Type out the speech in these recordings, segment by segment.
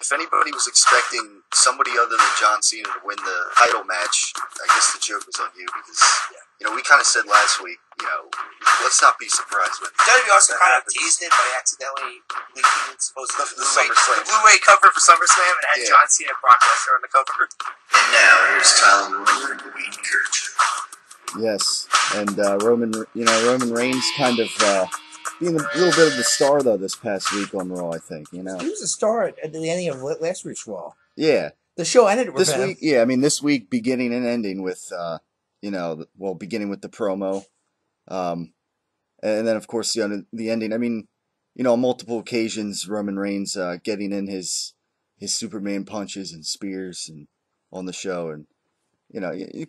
if anybody was expecting somebody other than John Cena to win the title match, I guess the joke was on you because, we kind of said last week, let's not be surprised when WWE also kind of teased it by accidentally leaking supposedly the SummerSlam. Blu-ray cover for SummerSlam and had John Cena and Brock Lesnar on the cover. And now here's Tyler Williams and Wayne Kirchner. Yes, and Roman Reigns kind of being a little bit of the star though this past week on Raw. I think he was a star at the ending of last week's Raw. Yeah, the show ended with this him. week. Yeah, I mean this week beginning and ending with beginning with the promo, and then of course the ending. I mean, on multiple occasions Roman Reigns getting in his Superman punches and spears and on the show and.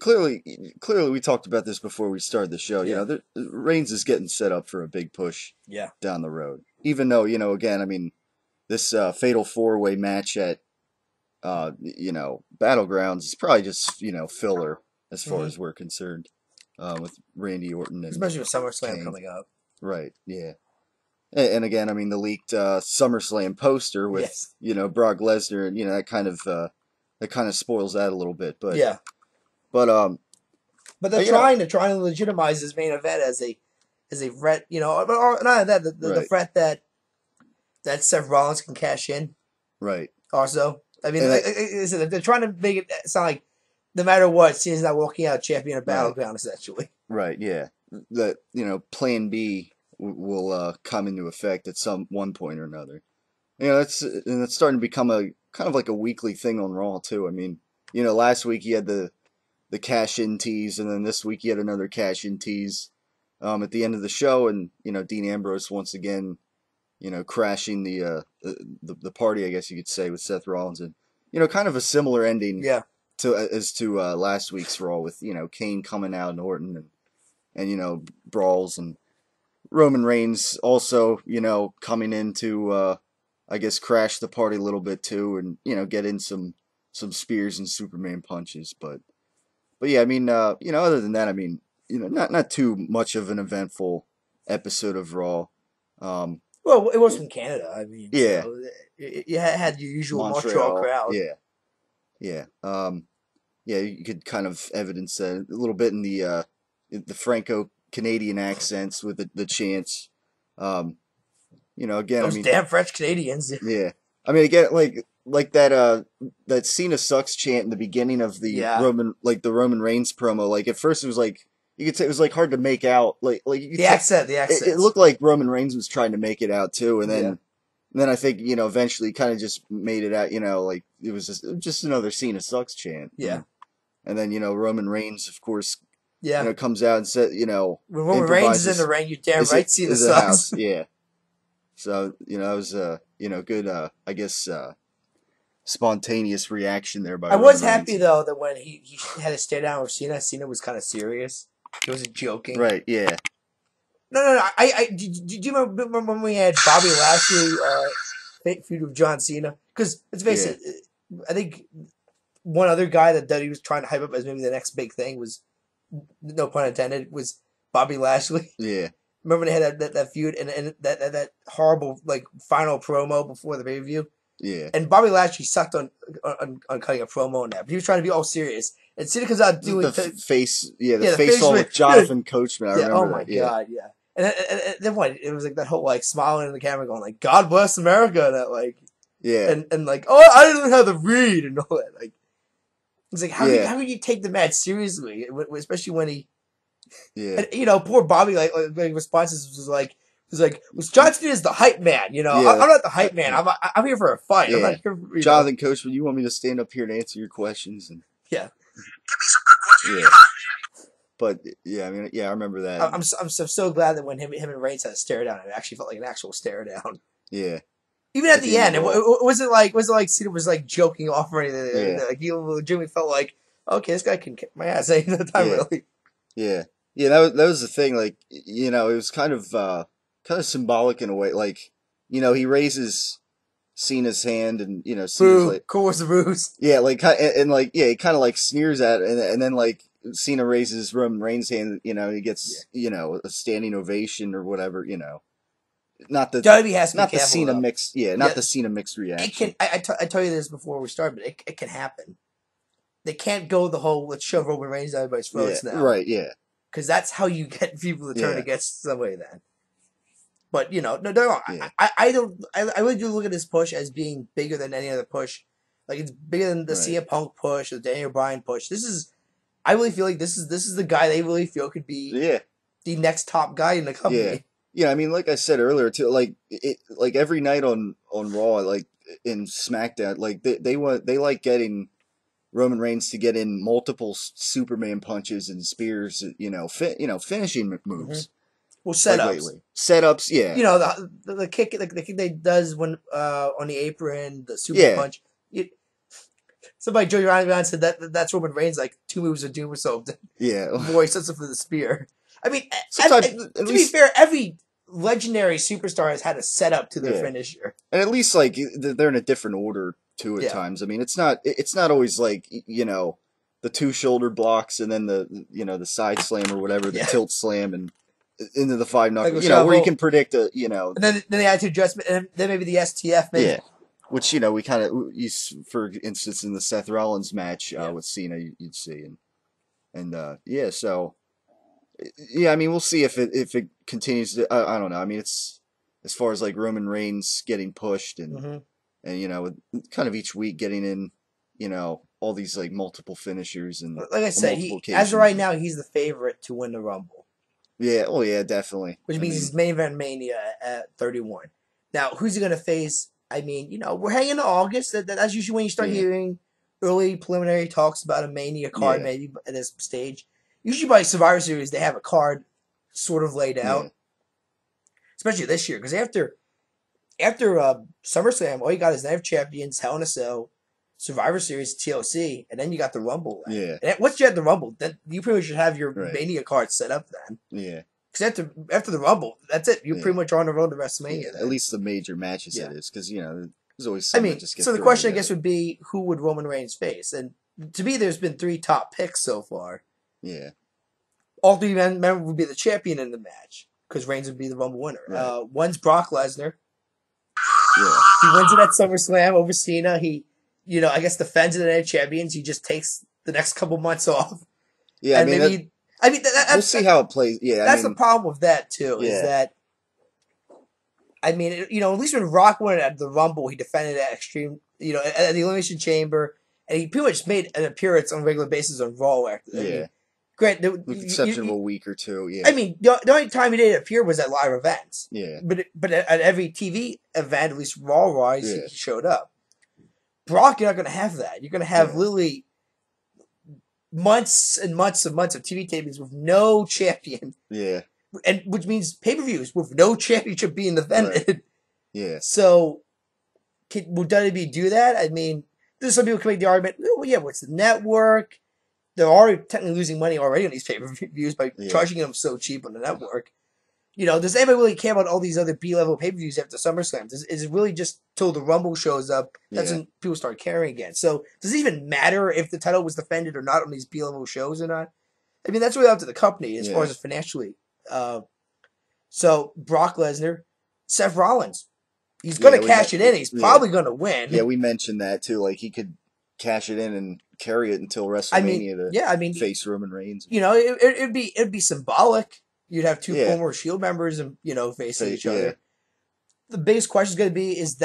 Clearly, we talked about this before we started the show. Yeah. Reigns is getting set up for a big push down the road. Even though, again, I mean, this fatal four-way match at, Battlegrounds is probably just, filler as far as we're concerned with Randy Orton. And especially with SummerSlam Kane. coming up. Right, yeah. And again, I mean, the leaked SummerSlam poster with, Brock Lesnar, and, that kind of spoils that a little bit. But yeah. But they're trying to legitimize this main event as a threat, or not that the threat that Seth Rollins can cash in. Right. Also, I mean, they're trying to make it sound like no matter what, Cena's not walking out champion of Battleground, essentially. Right. Yeah. That Plan B will come into effect at one point or another. It's starting to become a kind of like a weekly thing on Raw too. I mean, last week he had the cash-in tease, and then this week he had another cash-in tease at the end of the show, and Dean Ambrose once again, crashing the party, I guess you could say, with Seth Rollins, and kind of a similar ending to last week's Raw with Kane coming out and Orton and brawls and Roman Reigns also coming in to I guess crash the party a little bit too, and get in some spears and Superman punches, but yeah, I mean, other than that, I mean, not too much of an eventful episode of Raw. Well, it was from Canada. I mean, yeah, you had your usual Montreal crowd. Yeah. You could kind of evidence that a little bit in the Franco-Canadian accents with the chants. Again, those damn French Canadians. Yeah, I mean, again, like that Cena sucks chant in the beginning of the Roman Reigns promo. Like at first it was like you could say it was like hard to make out. Like the accent. It looked like Roman Reigns was trying to make it out too, and then I think eventually kind of just made it out. Like it was just another Cena sucks chant. Yeah, and then Roman Reigns, of course, Yeah. Comes out and said, when Roman Reigns is in the ring, you damn right see the sucks. Yeah. So, it was good, I guess, spontaneous reaction there by I was Roman happy, Reigns. though, that when he had to stare down with Cena was kind of serious. He wasn't joking. Right, yeah. No. Do you remember when we had Bobby Lashley feud with John Cena? Because, let's face it, I think one other guy that he was trying to hype up as maybe the next big thing was, no pun intended, was Bobby Lashley. Yeah. Remember they had that feud and that horrible final promo before the pay-per-view? Yeah. And Bobby Lashley sucked on cutting a promo on that. But he was trying to be all serious. And Cena comes out doing the face off with Jonathan Coachman. I remember oh my God, yeah. And then what? It was that whole smiling in the camera, going "God bless America," and that yeah, and oh, I didn't know how to read and all that. It's how can you take the match seriously, especially when he. Yeah. And, poor Bobby, responses was John Cena is the hype man, I'm not the hype man. I'm here for a fight. Yeah. I'm not here for, Jonathan Coachman, you want me to stand up here and answer your questions? And yeah. Give me some good questions. Yeah. Come on. But I remember that. I'm so glad that when him and Reigns had a stare down, it actually felt like an actual stare down. Yeah. Even at the end, it wasn't like Cena was joking off or anything. Yeah. He legitimately felt like, okay, this guy can kick my ass any time, really. Yeah. Yeah, that was the thing. It was kind of symbolic in a way. He raises Cena's hand, and Cena's cool was the ruse. Yeah, he kind of sneers at it, and then Cena raises Roman Reigns' hand. He gets a standing ovation or whatever. not the WWE has to be not the careful, Cena though. mixed the Cena mixed reaction. It can. I tell you this before we start, but it can happen. They can't go the whole let's shove Roman Reigns down everybody's throats now, right? Yeah, because that's how you get people to turn Yeah. against somebody then. But no, they're wrong. Yeah. I don't. I really do look at this push as being bigger than any other push. Like it's bigger than the Right. CM Punk push, the Daniel Bryan push. This is. I really feel like this is the guy they really feel could be the next top guy in the company. Yeah. I mean, like I said earlier, too, like like every night on Raw, like in SmackDown, like they like getting Roman Reigns to get in multiple Superman punches and spears, finishing moves. Well, setups. Like setups, yeah. The kick, the kick they does when on the apron, the super punch. Somebody Joey Ryan said that's Roman Reigns like 2 moves of doom or something. Yeah. Boy, sets up for the spear. I mean, to be fair, every legendary superstar has had a setup to their finisher, and at least like they're in a different order too at times. I mean, it's not always like the 2 shoulder blocks and then the side slam or whatever, the tilt slam and into the 5 knuckle, where you can predict and then the attitude adjustment, and then maybe the STF, maybe. Which we kind of use, for instance, in the Seth Rollins match with Cena, you'd see, so I mean, we'll see if it continues to. I don't know. I mean, it's as far as like Roman Reigns getting pushed and kind of each week getting in, all these like multiple finishers and like I said, as of right now, he's the favorite to win the Rumble. Yeah. Oh yeah, definitely. Which means he's main event Mania at 31. Now, who's he going to face? I mean, we're hanging to August. That's usually when you start hearing early preliminary talks about a Mania card, maybe at this stage. Usually by Survivor Series, they have a card sort of laid out. Especially this year, because after SummerSlam, all you got is Night of Champions, Hell in a Cell, Survivor Series, TLC, and then you got the Rumble. Yeah. And once you have the Rumble, then you pretty much should have your Mania card set up then. Yeah. Because after the Rumble, that's it. You're pretty much on the road to WrestleMania. At least the major matches, that is. Because, there's always something that just gets so the question, I guess, would be, who would Roman Reigns face? And to me, there's been 3 top picks so far. Yeah. All 3 men would be the champion in the match, because Reigns would be the Rumble winner. Right. One's Brock Lesnar. Yeah. He wins it at SummerSlam over Cena. He, I guess defends it at Champions. He just takes the next couple months off. Yeah, and we'll see how it plays. Yeah, that's the problem with that too. Is that, at least when Rock won at the Rumble, he defended at Extreme, at the Elimination Chamber, and he pretty much made an appearance on a regular basis on Raw after that. Yeah. Great, with the exception of a week or 2. Yeah. I mean, the only time he didn't appear was at live events. Yeah. But at every TV event, at least Raw-wise, he showed up. Brock, you're not going to have that. You're going to have literally months and months of TV tapings with no champion. Yeah. And which means pay-per-views with no championship being defended. Right. Yeah. So, will WWE do that? I mean, there's some people can make the argument, what's the network? They're already technically losing money already on these pay-per-views by charging them so cheap on the network. Does anybody really care about all these other B-level pay-per-views after SummerSlam? Is it really just till the Rumble shows up, that's when people start caring again? So, does it even matter if the title was defended or not on these B-level shows or not? I mean, that's really up to the company as far as financially. So, Brock Lesnar, Seth Rollins. He's going to cash it in. He's probably going to win. Yeah, we mentioned that too. Like, he could cash it in and carry it until WrestleMania to face Roman Reigns. It'd be symbolic. You'd have 2 former Shield members and facing each other. The biggest question is going to be: is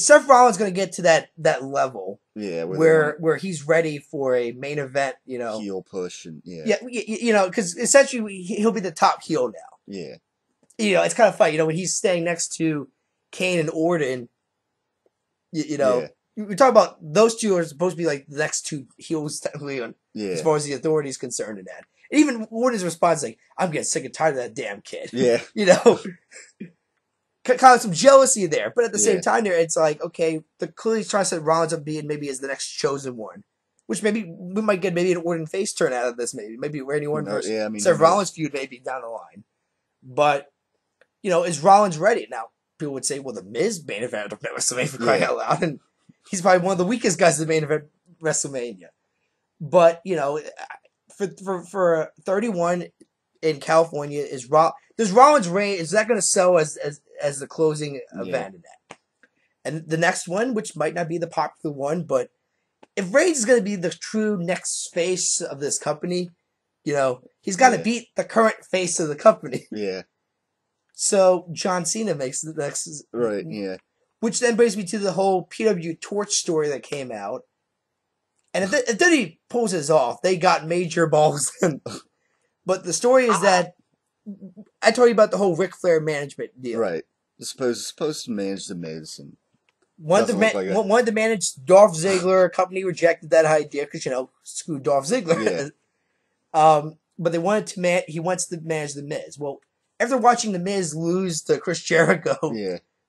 Seth Rollins going to get to that level? Yeah, where he's ready for a main event, heel push and because essentially he'll be the top heel now. Yeah, it's kind of funny, when he's staying next to Kane and Orton. We talk about those 2 are supposed to be like the next 2 heels technically as far as the authority is concerned in that. Even Orton's response like, "I'm getting sick and tired of that damn kid." Yeah, kind of some jealousy there, but at the same time, there it's like, okay, the clearly trying to set Rollins up being maybe as the next chosen one, which maybe we might get an Orton face turn out of this. Maybe Randy Orton versus Seth Rollins feud maybe down the line. But is Rollins ready now? People would say, well, the Miz main event of WrestleMania for crying out loud, and he's probably one of the weakest guys in the main event WrestleMania. But for 31 in California is Raw. Does Rollins Reigns, is that going to sell as the closing event in that? And the next one, which might not be the popular one, but if Reigns is going to be the true next face of this company, he's got to beat the current face of the company. Yeah. So John Cena makes the next. Right, yeah. Which then brings me to the whole PW Torch story that came out. And if he pulls this off, they got major balls. But the story is that I told you about the whole Ric Flair management deal. Right. Supposed to manage the Miz. And wanted to manage Dolph Ziggler. A company rejected that idea because, screw Dolph Ziggler. Yeah. But they wanted to he wants to manage the Miz. Well, after watching the Miz lose to Chris Jericho,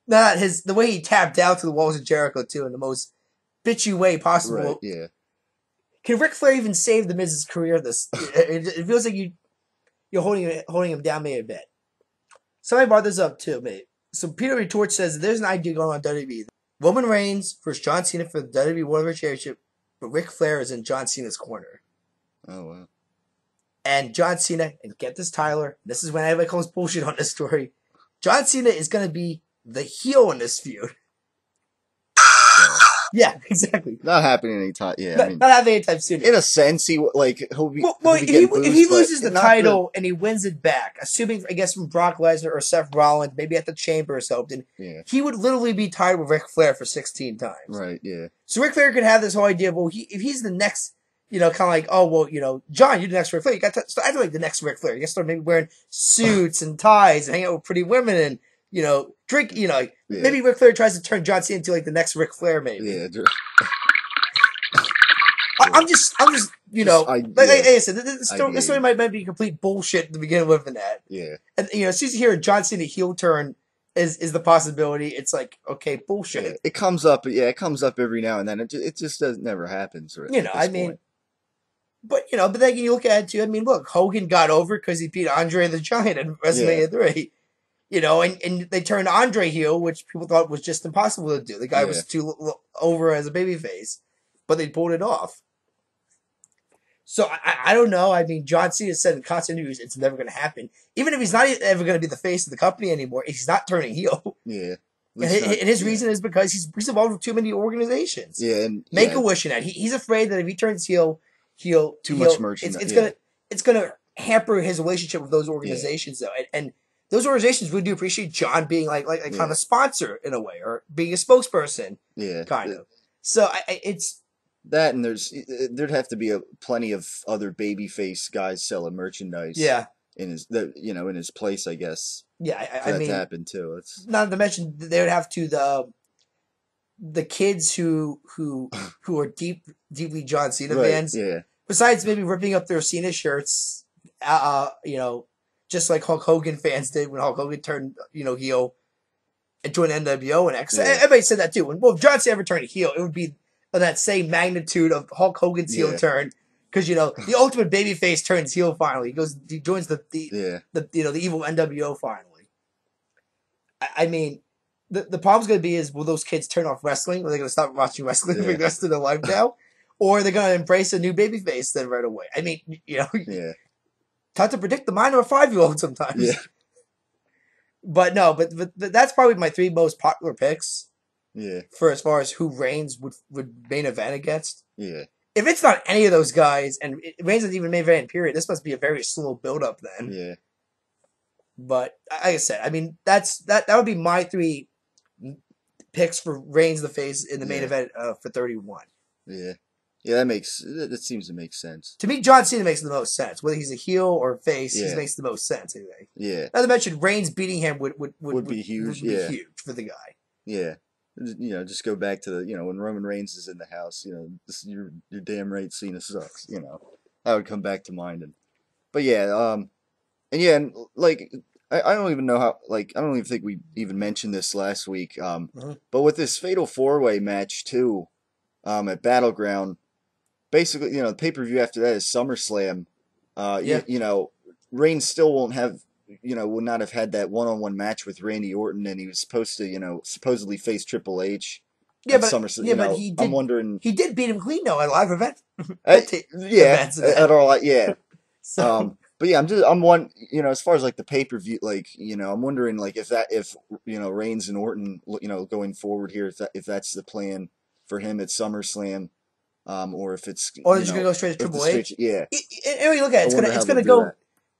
the way he tapped out to the walls of Jericho too in the most bitchy way possible. Right, yeah. Can Ric Flair even save the Miz's career? It feels like you're holding him down maybe a bit. Somebody brought this up too, mate. So Peter Torch says there's an idea going on WWE. Roman Reigns versus John Cena for the WWE World Championship, but Ric Flair is in John Cena's corner. Oh wow. And John Cena, and get this, Tyler, this is when everybody calls bullshit on this story. John Cena is going to be the heel in this feud. Yeah, exactly. Not happening anytime. Yeah, not happening anytime soon. In a sense, he'll be. If he loses the title and he wins it back, assuming I guess from Brock Lesnar or Seth Rollins, maybe at the Chamber or something, he would literally be tied with Ric Flair for 16 times. Right. Yeah. So Ric Flair could have this whole idea. Well, if he's the next, kind of like, oh well, John, you're the next Ric Flair. You got to start acting like the next Ric Flair. You got to start maybe wearing suits and ties and hang out with pretty women and drink. Maybe Ric Flair tries to turn John Cena into like the next Ric Flair. Maybe. Yeah. I'm just, like I said, this story might be complete bullshit to begin with. In that, and as soon as you hear a John Cena heel turn is the possibility, it's like, okay, bullshit. Yeah, it comes up, it comes up every now and then. It just never happens. But then you look at it too. I mean, look, Hogan got over because he beat Andre the Giant in WrestleMania 3. And they turned Andre heel, which people thought was just impossible to do. The guy was too over as a babyface, but they pulled it off. So I don't know. I mean, John Cena said in constant news it's never going to happen. Even if he's not ever going to be the face of the company anymore, he's not turning heel. Yeah. And his reason is because he's involved with too many organizations. Yeah, and Make-A-Wish in that. He's afraid that if he turns heel, much merchandise. It's gonna hamper his relationship with those organizations though. And those organizations really do appreciate John being like kind of a sponsor in a way, or being a spokesperson. Yeah. Kind of. So it's that, and there'd have to be plenty of other babyface guys selling merchandise. Yeah. In his place, I guess. Yeah, I mean, to happen too. It's not to mention they would have to the kids who are deeply John Cena fans. Yeah. Besides maybe ripping up their Cena shirts, just like Hulk Hogan fans did when Hulk Hogan turned heel into an NWO and X. Everybody said that too. Well, if John Cena ever turned heel, it would be of that same magnitude of Hulk Hogan's heel turn. Because the ultimate babyface turns heel finally. He joins the evil NWO finally. I mean, the problem's going to be is, will those kids turn off wrestling? Are they going to stop watching wrestling for the rest of their life now? Or are they going to embrace a new babyface then right away? I mean, tough to predict the mind of a 5-year-old sometimes. Yeah. But no, but that's probably my 3 most popular picks. Yeah. For as far as who Reigns would main event against. Yeah. If it's not any of those guys, and Reigns isn't even main event period, this must be a very slow build up then. Yeah. But like I said, I mean that would be my 3 picks for Reigns the face in the main event for 31. Yeah. Yeah, that seems to make sense. To me, John Cena makes the most sense. Whether he's a heel or face, he makes the most sense anyway. Yeah. Not to mention Reigns beating him would be huge. Would be huge for the guy. Yeah. Just go back to when Roman Reigns is in the house. You're damn right, Cena sucks. That would come back to mind. But yeah, and like I don't even know how. Like I don't even think we even mentioned this last week. But with this Fatal 4-Way match too, at Battleground, basically the pay-per-view after that is SummerSlam. Reigns still won't have. Would not have had that one-on-one match with Randy Orton, and he was supposed to, supposedly face Triple H. Yeah, but he did. I'm wondering. He did beat him clean though at a live event. At all, yeah. So. But yeah, I'm one, as far as like the pay-per-view, like, I'm wondering like if Reigns and Orton, going forward here, if that's the plan for him at SummerSlam, or if it's, Or they're just gonna go straight to if the Triple H. yeah. And when you look at I it, wonder it's how they'll gonna do go. that.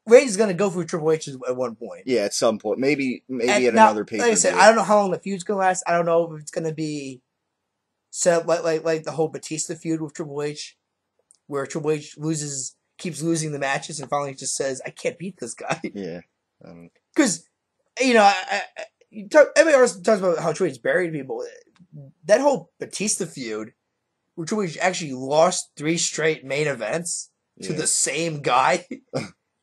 Reigns is gonna go through Triple H at one point. Yeah, at some point, maybe And at now, another like I pay-per-view. said, I don't know how long the feud's gonna last. I don't know if it's gonna be set up like the whole Batista feud with Triple H, where Triple H keeps losing the matches, and finally just says, "I can't beat this guy." Yeah. Because everybody always talks about how Triple H buried people. That whole Batista feud, where Triple H actually lost 3 straight main events to the same guy,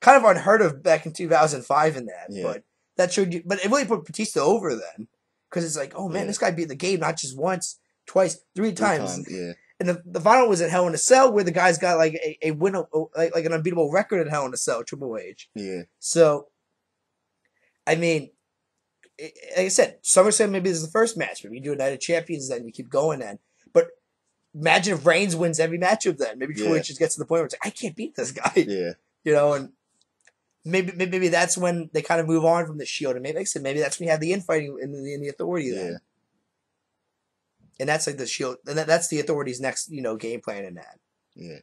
kind of unheard of back in 2005 in that. Yeah. But that showed you. But it really put Batista over then, because it's like, oh man, this guy beat the game not just once, twice, 3 times. Yeah. And the final was at Hell in a Cell, where the guy's got like a win, like an unbeatable record at Hell in a Cell, Triple H. Yeah. So, I mean, like I said, SummerSlam maybe this is the first match. Maybe you do a Night of Champions, then you keep going then. But imagine if Reigns wins every matchup then. Maybe Triple H just gets to the point where it's like, I can't beat this guy. Yeah. And maybe that's when they kind of move on from the Shield. And maybe, like I said, maybe that's when you have the infighting in the Authority then. Yeah. And that's like the Shield, and that's the Authority's next, game plan in that. Yeah.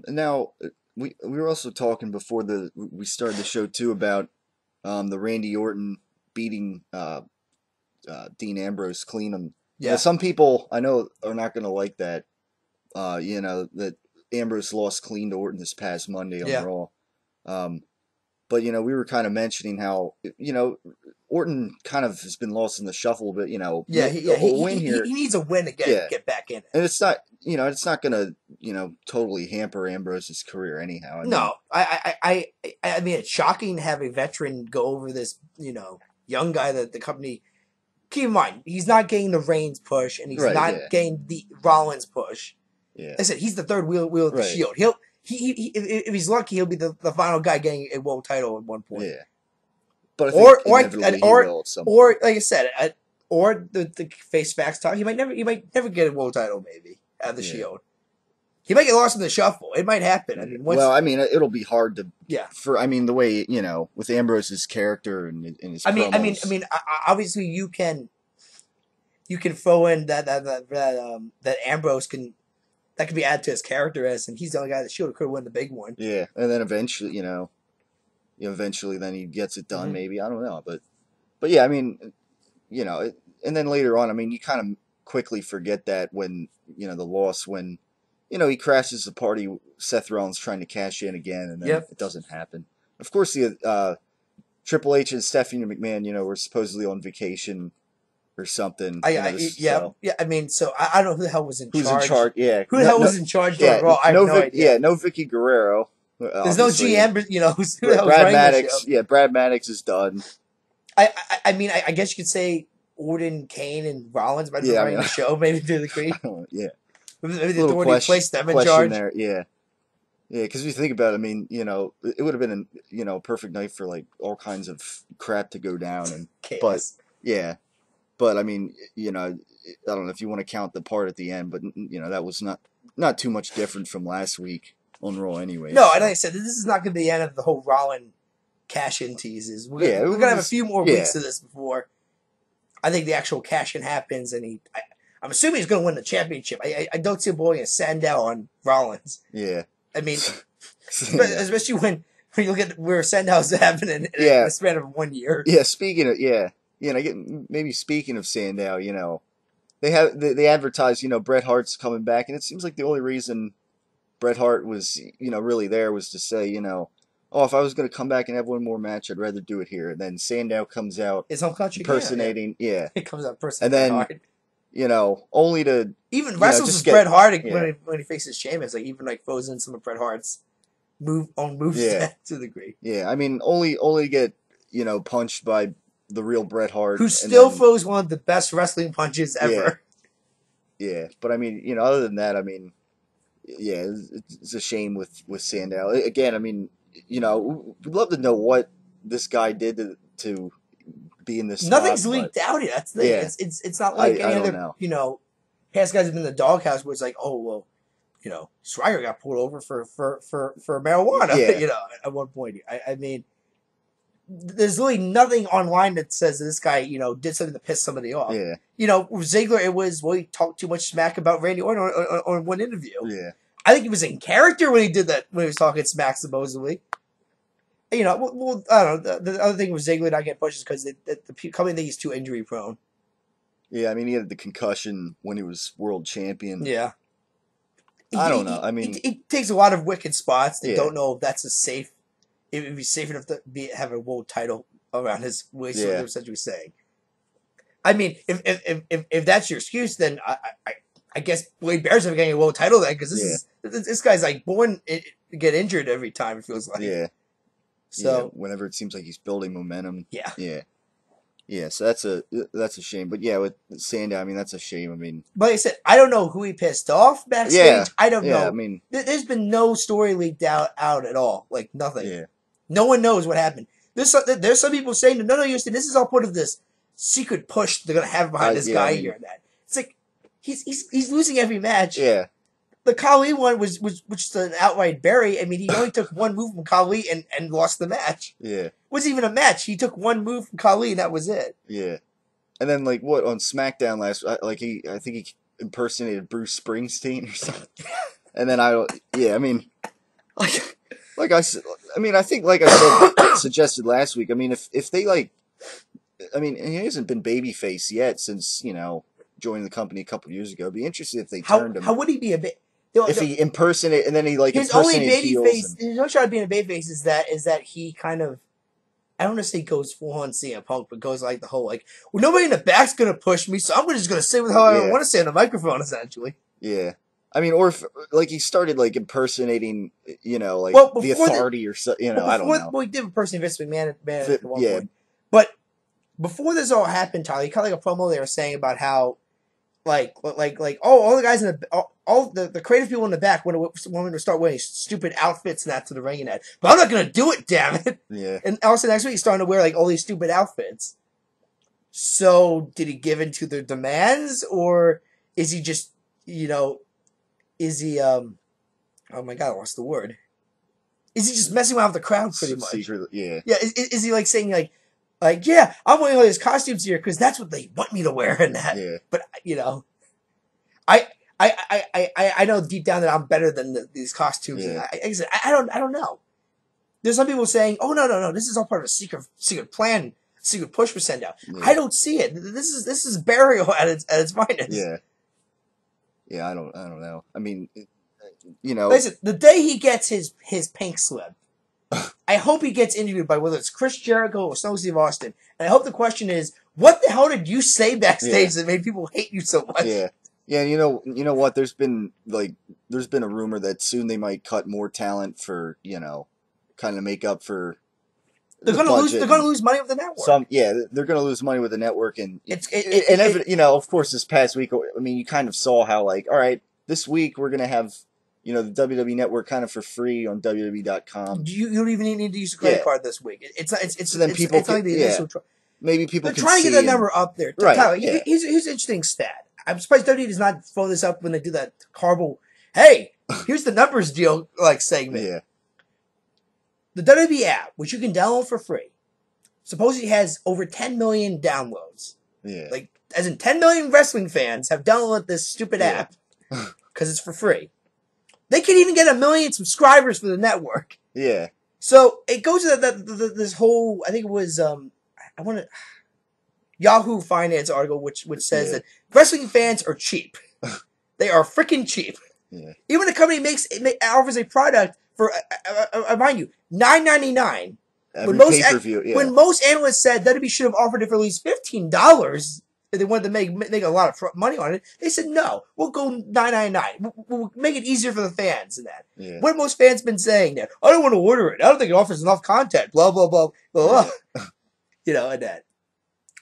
Now we were also talking before we started the show too about the Randy Orton beating Dean Ambrose clean. And some people I know are not going to like that. That Ambrose lost clean to Orton this past Monday on Raw. But we were kind of mentioning how Orton kind of has been lost in the shuffle, but he needs a win to get back in it. And it's not it's not gonna totally hamper Ambrose's career anyhow. I mean it's shocking to have a veteran go over this young guy that the company. Keep in mind, he's not getting the Reigns push, and he's not getting the Rollins push. Yeah, like I said, he's the third wheel of the Shield. If he's lucky, he'll be the final guy getting a world title at one point. Yeah, but I think inevitably he will at some point. Or like I said, or the face facts talk. He might never get a world title. Maybe at the Shield. He might get lost in the shuffle. It might happen. I mean, it'll be hard to. Yeah. The way with Ambrose's character and his. Promos. Obviously you can throw in that Ambrose can. That could be added to his character and he's the only guy that Shield could win the big one. Yeah, and then eventually, eventually then he gets it done. Maybe I don't know, but yeah, I mean, and then later on, I mean, you kind of quickly forget that when the loss when. He crashes the party. Seth Rollins trying to cash in again, and then it doesn't happen. Of course, the Triple H and Stephanie McMahon, were supposedly on vacation or something. I mean, so I don't know who the hell was in charge. Who's in charge? Yeah, who the hell was in charge? Raw? I have no idea. Yeah, no Vicky Guerrero. There's no GM. Who the hell Brad Maddox. Yeah, Brad Maddox is done. I mean, I guess you could say Orton, Kane, and Rollins might be running the show. Maybe to the degree. Yeah. Maybe the Authority placed them in charge. There. Yeah, because if you think about it, I mean, it would have been a perfect night for like all kinds of crap to go down, and chaos. But I mean, I don't know if you want to count the part at the end, but that was not too much different from last week on Raw anyway. No, and like I said, this is not going to be the end of the whole Rollins cash-in teases. We're going to have a few more weeks of this before I think the actual cash-in happens, and I'm assuming he's going to win the championship. I don't see a boy in Sandow on Rollins. Yeah. I mean, especially when you look at where Sandow's happening in a span of 1 year. Yeah, speaking of Sandow, they advertised, Bret Hart's coming back, and it seems like the only reason Bret Hart was, really there was to say, if I was going to come back and have one more match, I'd rather do it here. And then Sandow comes out his home country impersonating, It comes out impersonating and then, hard. Only to even wrestles with Bret Hart when he faces Sheamus, like even like throws in some of Bret Hart's moves to the degree. Yeah, I mean only to get punched by the real Bret Hart, who still throws one of the best wrestling punches ever. Yeah, but I mean other than that, I mean it's a shame with Sandow. Again, I mean we'd love to know what this guy did to be in this. Nothing's spot, leaked out yet. That's the thing. It's not like any other past guys have been in the doghouse where it's like, oh well, Swagger got pulled over for marijuana. Yeah. At one point. I mean, there's really nothing online that says that this guy, did something to piss somebody off. Yeah. Ziggler, it was, he talked too much smack about Randy Orton on one interview. Yeah. I think he was in character when he did that, when he was talking smack, supposedly. I don't know. The other thing with Ziggler not getting pushed is because the company think he's too injury prone. Yeah, I mean, he had the concussion when he was world champion. Yeah. I don't know. I mean, he takes a lot of wicked spots. They Yeah. don't know if that's if it'd be safe enough to have a world title around his waist. Yeah. What they're essentially saying. I mean, if that's your excuse, then I guess Wade Barrett's never getting a world title then, because this guy's like born to get injured every time. It feels like. Yeah. So whenever it seems like he's building momentum. Yeah. Yeah. Yeah. So that's a shame. But yeah, with Sandow, I mean, that's a shame. I mean, but like I said, I don't know who he pissed off backstage. Yeah. I don't know. I mean, There's been no story leaked out at all. Like nothing. Yeah. No one knows what happened. There's some people saying, no, Houston, this is all part of this secret push they're gonna have behind this guy here and that. It's like he's losing every match. Yeah. The Khali one was an outright bury. I mean, he only took one move from Khali and lost the match. Yeah. It wasn't even a match. He took one move from Khali and that was it. Yeah. And then like what on SmackDown I think he impersonated Bruce Springsteen or something. And then I mean, like I said, I think like I said suggested last week. I mean, if they he hasn't been babyface yet since joining the company a couple years ago. It'd be interesting if they turned him. How would he be a bit? If he impersonate and then he his only impersonated babyface, his only shot at being a babyface is that he kind of, I don't want to say goes full on CM Punk, but goes like the whole nobody in the back's gonna push me, so I'm just gonna say what the hell I want to say on the microphone, essentially. Yeah. I mean, or if he started impersonating, the authority or so, I don't know. Well, he did impersonate Vince McMahon at one point. But before this all happened, Tyler, he cut a promo they were saying about how, all the guys in all the creative people in the back want to start wearing stupid outfits and that to the ring and that. But I'm not gonna do it, damn it. Yeah. And also next week he's starting to wear all these stupid outfits. So did he give in to their demands, or is he just is he oh my god, I lost the word. Is he just messing around with the crowd pretty much? Yeah. Yeah, is he saying yeah, I'm wearing all these costumes here because that's what they want me to wear and that. Yeah. But I know deep down that I'm better than these costumes. Yeah. I don't know. There's some people saying, oh no, this is all part of a secret plan, secret push for Sandow. Yeah. I don't see it. This is burial at its finest. Yeah. Yeah, I don't know. I mean, Listen, the day he gets his pink slip, I hope he gets interviewed by whether it's Chris Jericho or Stone Steve Austin. And I hope the question is, what the hell did you say backstage that made people hate you so much? Yeah. Yeah, you know what? There's been a rumor that soon they might cut more talent for, kind of make up for They're gonna lose money with the network. They're gonna lose money with the network, and it's of course, this past week, I mean, you kind of saw how all right, this week we're gonna have the WWE Network kind of for free on WWE.com. You don't even need to use a credit card this week. It's so then people it's like the initial maybe people they're trying to get that number up there. Right, Tyler, here's an interesting stat. I'm surprised WWE does not throw this up when they do that horrible, hey, here's the numbers deal segment. Yeah. The WWE app, which you can download for free, supposedly has over 10 million downloads. Yeah. As in 10 million wrestling fans have downloaded this stupid app because it's for free. They can't even get 1 million subscribers for the network. Yeah. So it goes to this whole, I think it was, Yahoo Finance article, which says that wrestling fans are cheap. They are freaking cheap. Yeah. Even the company offers a product for, mind you, $9.99. When most analysts said WWE should have offered it for at least $15 if they wanted to make a lot of money on it, they said no. We'll go $9.99. We'll make it easier for the fans and that. Yeah. What have most fans been saying now? I don't want to order it. I don't think it offers enough content. Blah blah blah blah. Yeah. And that.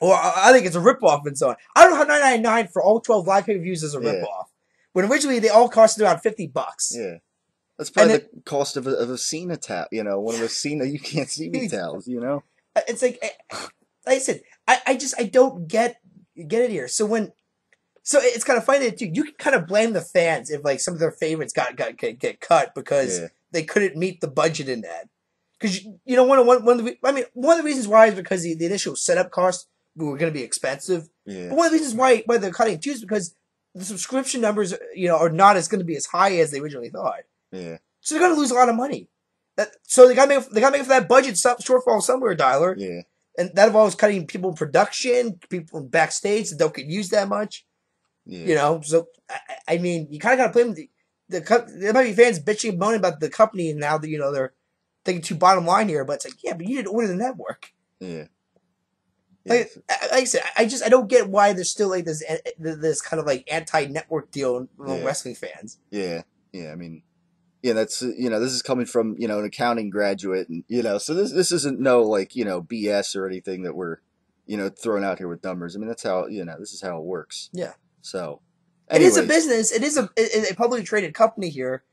Or I think it's a ripoff and so on. I don't know how $9.99 for all 12 live pay-per-views is a ripoff. When originally they all costed around $50. Yeah. That's probably the cost of a Cena towel, one of those Cena you can't see me towels, It's like I said, I don't get it here. So when So it's kind of funny that you can kind of blame the fans if like some of their favorites get cut because they couldn't meet the budget in that. Because you know one of the reasons why is because the initial setup costs were going to be expensive. Yeah. But one of the reasons why they're cutting too is because the subscription numbers are not as going to be as high as they originally thought. Yeah. So they're going to lose a lot of money. So they got to make for that budget shortfall somewhere, Tyler. Yeah. And that involves cutting people in production, people backstage that don't get used that much. Yeah. You know, so I mean, you kind of got to blame there might be fans bitching and moaning about the company and now that they're thinking too bottom line here, but it's like, yeah, but you didn't order the network. Yeah. Like I said, I don't get why there's still like this kind of like anti-network deal among wrestling fans. Yeah. Yeah. I mean, that's this is coming from an accounting graduate, and so this isn't no like BS or anything that we're throwing out here with numbers. I mean, that's how this is how it works. Yeah. So anyways. It is a business. It is a publicly traded company here,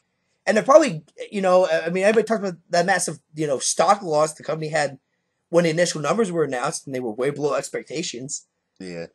and they're probably I mean, everybody talked about that massive stock loss the company had when the initial numbers were announced, and they were way below expectations. Yeah.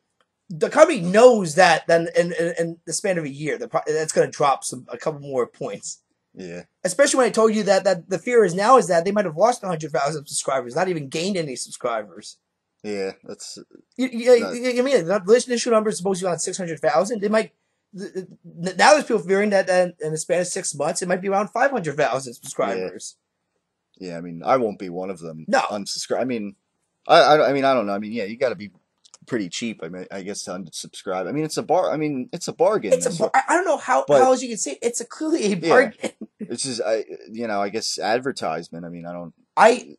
The company knows that then in the span of a year, that's going to drop a couple more points. Yeah. Especially when I told you that the fear is that they might have lost 100,000 subscribers, not even gained any subscribers. Yeah, that's. I mean, the initial number is supposed to be around 600,000. They might now there's people fearing that in the span of 6 months, it might be around 500,000 subscribers. Yeah, I mean, I won't be one of them. No, unsubscribe. I mean, I don't know. I mean, yeah, you got to be pretty cheap. I mean, I guess to unsubscribe. I mean, it's a bargain. I don't know how else you can say it. It's clearly a bargain. Yeah. It's just I guess advertisement. I mean,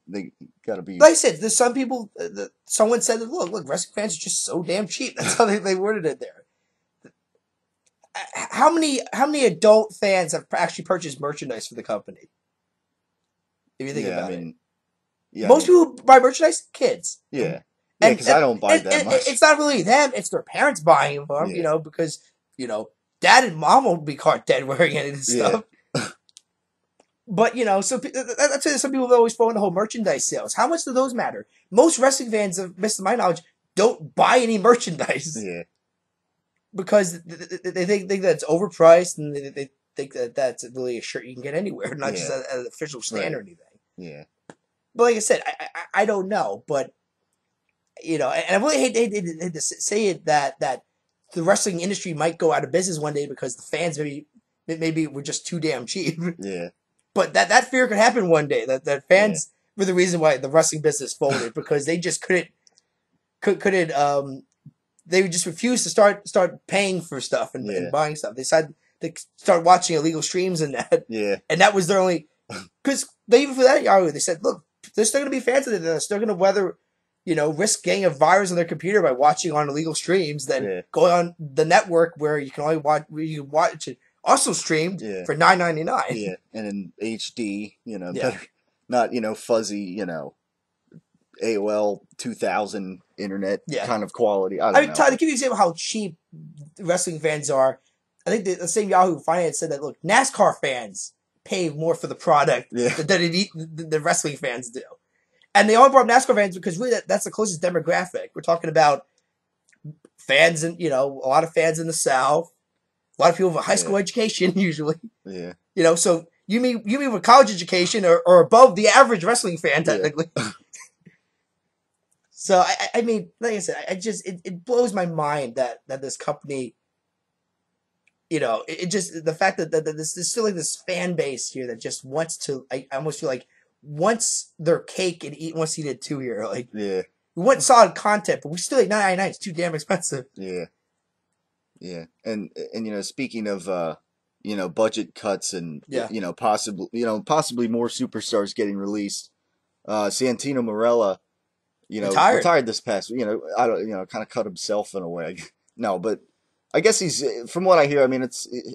they got to be. Like I said, there's some people. Someone said, "Look, wrestling fans are just so damn cheap." That's how they worded it there. How many adult fans have actually purchased merchandise for the company? If you think about it. Most people who buy merchandise, kids. Yeah. Yeah, because I don't buy that much. It's not really them; it's their parents buying them. Because dad and mom won't be caught dead wearing any of this stuff. But so that's why some people always throw in the whole merchandise sales. How much do those matter? Most wrestling fans, best to my knowledge, don't buy any merchandise. Yeah. Because they think that it's overpriced, and they think that that's really a shirt you can get anywhere, not just at an official stand or anything. Yeah. But like I said, I don't know, but and I really hate to say it that the wrestling industry might go out of business one day because the fans maybe were just too damn cheap. Yeah. But that fear could happen one day. That fans were the reason why the wrestling business folded because they just couldn't. They would just refuse to start paying for stuff and buying stuff. They decided to start watching illegal streams and that. Yeah. And that was their only. Because even for that Yahoo, they said, look, they're still going to be fans of this. They're going to weather, risk getting a virus on their computer by watching on illegal streams than going on the network where you can only watch it also streamed for $9.99. Yeah, and in HD, better, not fuzzy, AOL 2000 internet kind of quality. I mean, Todd, to give you an example of how cheap wrestling fans are, I think the same Yahoo Finance said that look, NASCAR fans pay more for the product than the wrestling fans do. And they all brought up NASCAR fans because really that's the closest demographic. We're talking about fans and a lot of fans in the South, a lot of people with high school education usually. Yeah. So you mean with college education or above the average wrestling fan technically. So I mean, like I said, it blows my mind that this company, it just the fact that there's still like this fan base here that just wants to. I almost feel like wants their cake and wants to eat it too here. Like we want solid content, but we still like $9.99. It's too damn expensive. Yeah. Yeah, and speaking of budget cuts and possibly more superstars getting released, Santino Marella. Retired this past. I don't. Kind of cut himself in a way. No, but I guess he's. From what I hear, I mean,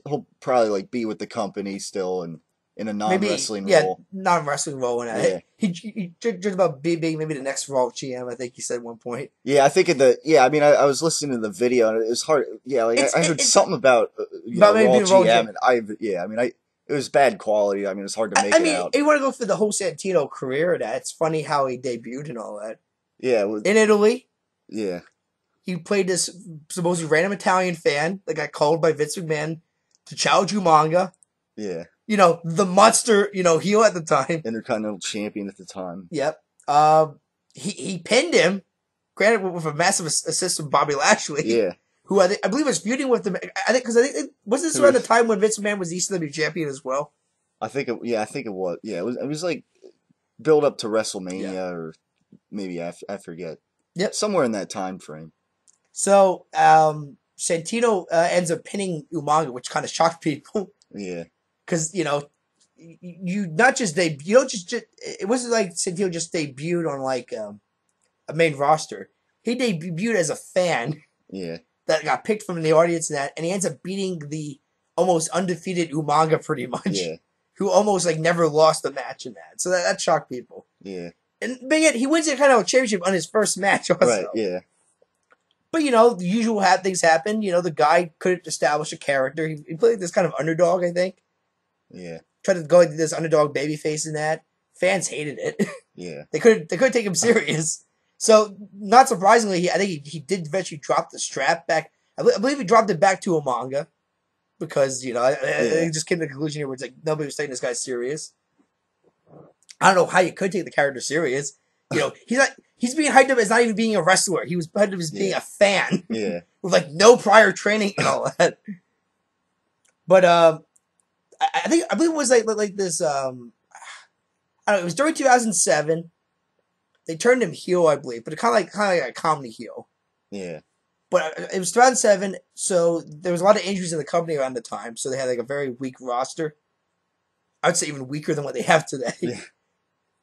he'll probably be with the company still and in a non-wrestling role. Yeah, non-wrestling role. And he dreamed about being maybe the next Raw GM. I think he said at one point. Yeah, I think I mean, I was listening to the video and it was hard. Yeah, I heard something about Raw GM, and I mean, it was bad quality. I mean, it's hard to make it out. You want to go for the whole Santino career. It's funny how he debuted and all that. Yeah, in Italy. Yeah, he played this supposedly random Italian fan that got called by Vince McMahon to challenge Umaga. Yeah. You know, the monster, heel at the time. Intercontinental champion at the time. Yep. He pinned him, granted with a massive assist from Bobby Lashley. Yeah. Who I believe was feuding with him. I think wasn't this around the time when Vince McMahon was ECW champion as well? I think it was. Yeah, it was like build up to WrestleMania or maybe I forget. Yep. Somewhere in that time frame. So Santino ends up pinning Umaga, which kind of shocked people. Yeah. Because you not just you don't just it wasn't like Santino just debuted on like a main roster. He debuted as a fan. Yeah. That got picked from the audience and he ends up beating the almost undefeated Umaga pretty much. Yeah. Who almost like never lost a match in that. So that shocked people. Yeah. But yet he wins a kind of a championship on his first match also. Right, yeah. But the usual things happen. The guy couldn't establish a character. He played this kind of underdog, I think. Yeah. Tried to go into this underdog babyface in that. Fans hated it. Yeah. They couldn't take him serious. So, not surprisingly, I think he did eventually drop the strap back. I believe he dropped it back to Umaga because, I just came to the conclusion here where it's like nobody was taking this guy serious. I don't know how you could take the character serious. He's being hyped up as not even being a wrestler. He was hyped up as being a fan. Yeah. With like no prior training and all that. But I believe it was like this I don't know, it was during 2007. They turned him heel, I believe, but kind of like a comedy heel. Yeah. But it was 2007, so there was a lot of injuries in the company around the time, so they had like a very weak roster. I would say even weaker than what they have today. Yeah.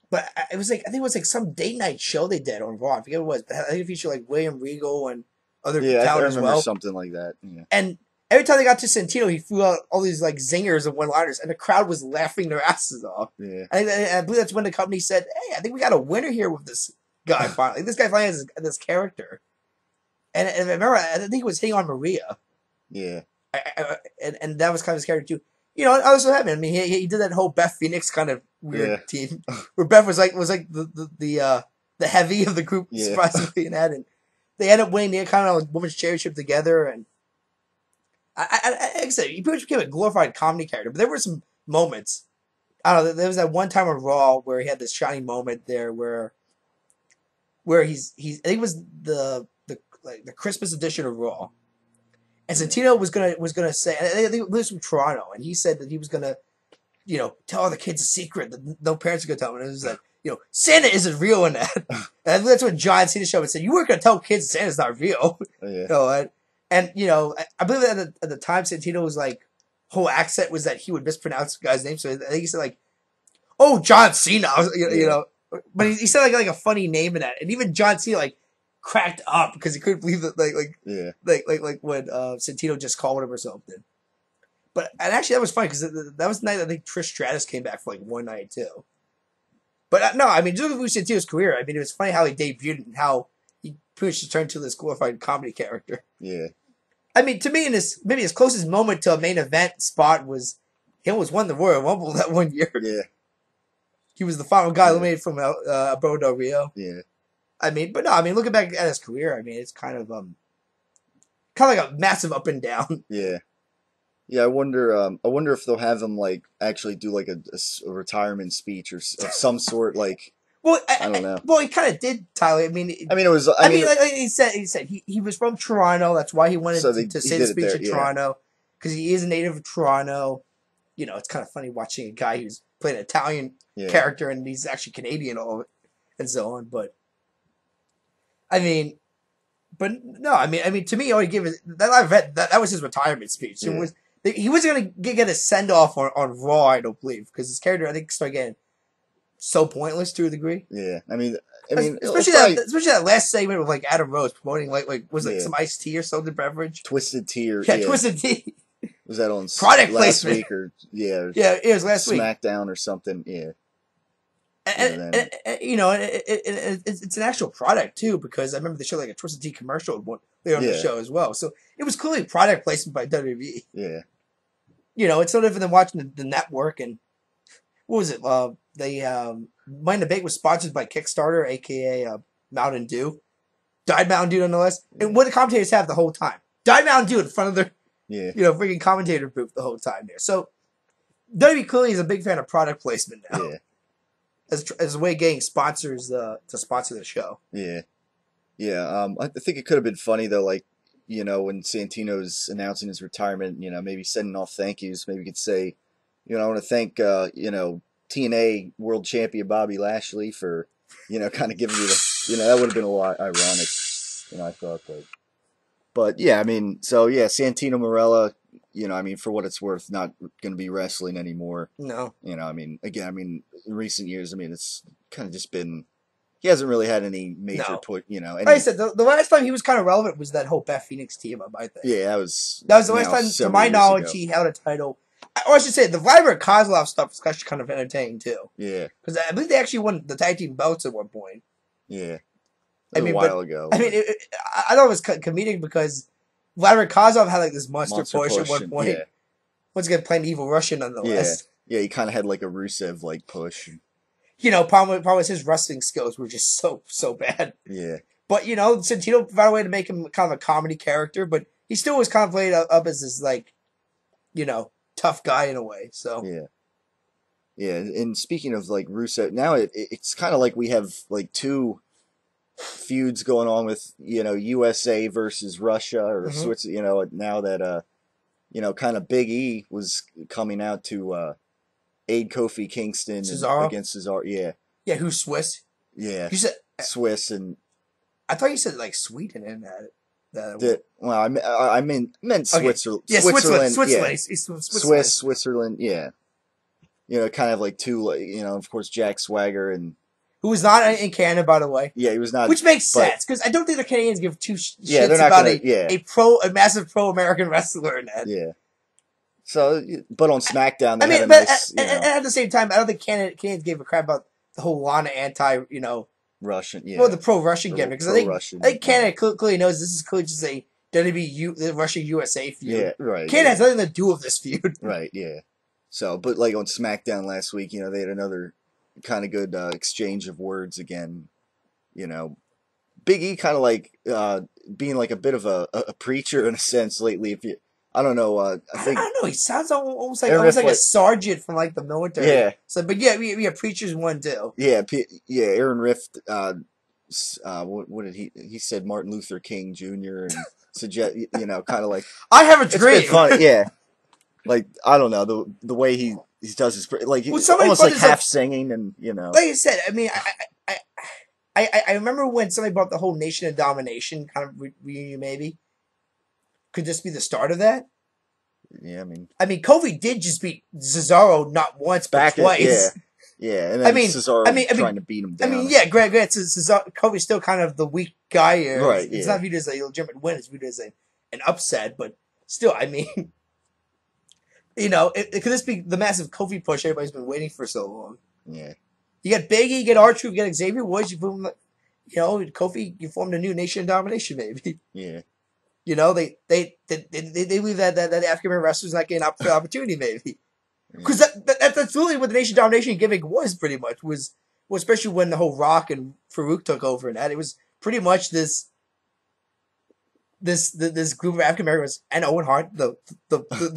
But it was like I think it was like some date night show they did on Raw. I forget what it was, but I think it featured like William Regal and other talent as well. Something like that. Yeah. And every time they got to Santino, he threw out all these like zingers and one-liners, and the crowd was laughing their asses off. Yeah. I believe that's when the company said, "Hey, I think we got a winner here with this guy finally. This guy finally has this character." And I remember, I think it was hitting on Maria. Yeah. And that was kind of his character too. I also happened. I mean, he did that whole Beth Phoenix kind of weird team where Beth was like the heavy of the group, surprisingly, in that, and they ended up winning the kind of women's championship together. And like I said, he pretty much became a glorified comedy character. But there were some moments. I don't know. There was that one time on Raw where he had this shining moment there where he's I think it was the Christmas edition of Raw. And Santino was gonna say, I think he was from Toronto, and he said that he was gonna, tell all the kids a secret that no parents are gonna tell them. And it was like, Santa isn't real in that. And I think that's what John Cena showed and said, you weren't gonna tell kids Santa's not real. Yeah. And I believe that at the time Santino's like whole accent was that he would mispronounce the guy's name. So I think he said like, "Oh, John Cena," but he said like a funny name in that, and even John Cena like cracked up because he couldn't believe that like when Santino just called him or something. And actually that was funny because that was the night I think Trish Stratus came back for like one night too. But no, I mean, just with Santino's career, I mean, it was funny how he debuted and how he pretty much turned to this glorified comedy character. Yeah. I mean, to me, maybe his closest moment to a main event spot was he almost won the Royal Rumble that one year. Yeah. He was the final guy eliminated from Alberto Del Rio. Yeah. I mean, but no, I mean, looking back at his career, I mean, it's kind of like a massive up and down. Yeah. Yeah, I wonder if they'll have him like actually do like a retirement speech or of some sort. Like, well, I don't know. Well, he kind of did, Tyler. I mean, it was. I mean, like he said he was from Toronto. That's why he wanted to say the speech in Toronto because he is a native of Toronto. It's kind of funny watching a guy who's playing an Italian character and he's actually Canadian, all and so on. But I mean, but no, I mean, to me, all he gave is that was his retirement speech. Yeah. He wasn't going to get a send off on Raw, I don't believe, because his character I think started getting so pointless to a degree. Yeah, I mean, especially that last segment with like Adam Rose promoting like was it some iced tea or something beverage? Twisted Tea. Twisted Tea. Was that on product last placement week or yeah? It was last week. SmackDown or something. Yeah. And it's an actual product too, because I remember they showed like a Twisted Tea commercial later on the show as well. So it was clearly product placement by WWE. Yeah. It's no different than watching the network. And what was it? Money in the Bank was sponsored by Kickstarter, aka Mountain Dew. Died Mountain Dew nonetheless. And what the commentators have the whole time. Died Mountain Dew in front of their, freaking commentator booth the whole time there. So, WWE clearly is a big fan of product placement now. Yeah. As a way of getting sponsors to sponsor the show. Yeah. Yeah. I think it could have been funny, though, like, when Santino's announcing his retirement, maybe sending off thank yous. Maybe you could say, I want to thank, TNA World Champion Bobby Lashley for, kind of giving me the, that would have been a lot ironic, I thought. But yeah, I mean, so yeah, Santino Marella, for what it's worth, not going to be wrestling anymore. No. In recent years, it's kind of just been, he hasn't really had any major put, Like I said, the last time he was kind of relevant was that whole Beth Phoenix team up, I think. Yeah, that was the last time, to my knowledge, he held a title. Or I should say, the Vladimir Kozlov stuff was actually kind of entertaining, too. Yeah. Because I believe they actually won the tag team belts at one point. Yeah. A while ago. I thought it was comedic because Vladimir Kozlov had like this monster push at one point. Yeah. Once again, playing evil Russian nonetheless. Yeah, he kind of had like a Rusev like push. Problem was his wrestling skills were just so bad. Yeah. But Santino found a way to make him kind of a comedy character, but he still was kind of played up as this like, tough guy in a way. So yeah. Yeah, and speaking of like Rusev, now it's kind of like we have like two feuds going on with USA versus Russia or Switzerland. Now that kind of Big E was coming out to aid Kofi Kingston against Cesaro. Yeah. Yeah, who's Swiss? Yeah. You said Swiss, and I thought you said like Sweden in that. I meant Switzerland. Yeah, Switzerland. Yeah. Switzerland. Yeah. Kind of like two, of course, Jack Swagger and. Who was not in Canada, by the way. Yeah, he was not. Which makes sense, because I don't think the Canadians give two shits they're not about a massive pro-American wrestler in that. Yeah. So, but on SmackDown, they had a but nice, at the same time, I don't think Canadians gave a crap about the whole Lana Russian, well, the pro-Russian gimmick. Because I think Canada clearly knows this is clearly just a WWE, the Russia-USA feud. Yeah, right. Canada has nothing to do with this feud. Right, yeah. So, but like on SmackDown last week, they had another kind of good exchange of words again. Big E kind of like being like a bit of a preacher in a sense lately. I don't know. I think I don't know. He sounds almost like a sergeant from like the military. Yeah. So, but yeah, preachers one too. Yeah, Aaron Rift. What did he said? Martin Luther King Jr. and suggest kind of like I have a dream. It's been fun, yeah. Like I don't know the way he does his like almost like half singing and Like I said, I remember when somebody brought the whole Nation of Domination kind of reunion. Maybe could this be the start of that? Yeah, I mean, Kofi did just beat Cesaro not once but twice. Yeah, and then Cesaro trying to beat him down. Granted, Cesaro, Kofi's still kind of the weak guy here. Right, It's not viewed as a legitimate win; it's viewed as an upset. But still, could this be the massive Kofi push everybody's been waiting for so long? Yeah. You got Big E, you get R-Truth, you got Xavier Woods, Kofi, you formed a new Nation of Domination, maybe. Yeah. They leave that African American wrestlers not getting an opportunity, maybe. Because that's really what the Nation of Domination gimmick was, pretty much. Especially when the whole Rock and Farouk took over and that. It was pretty much this group of African Americans and Owen Hart, the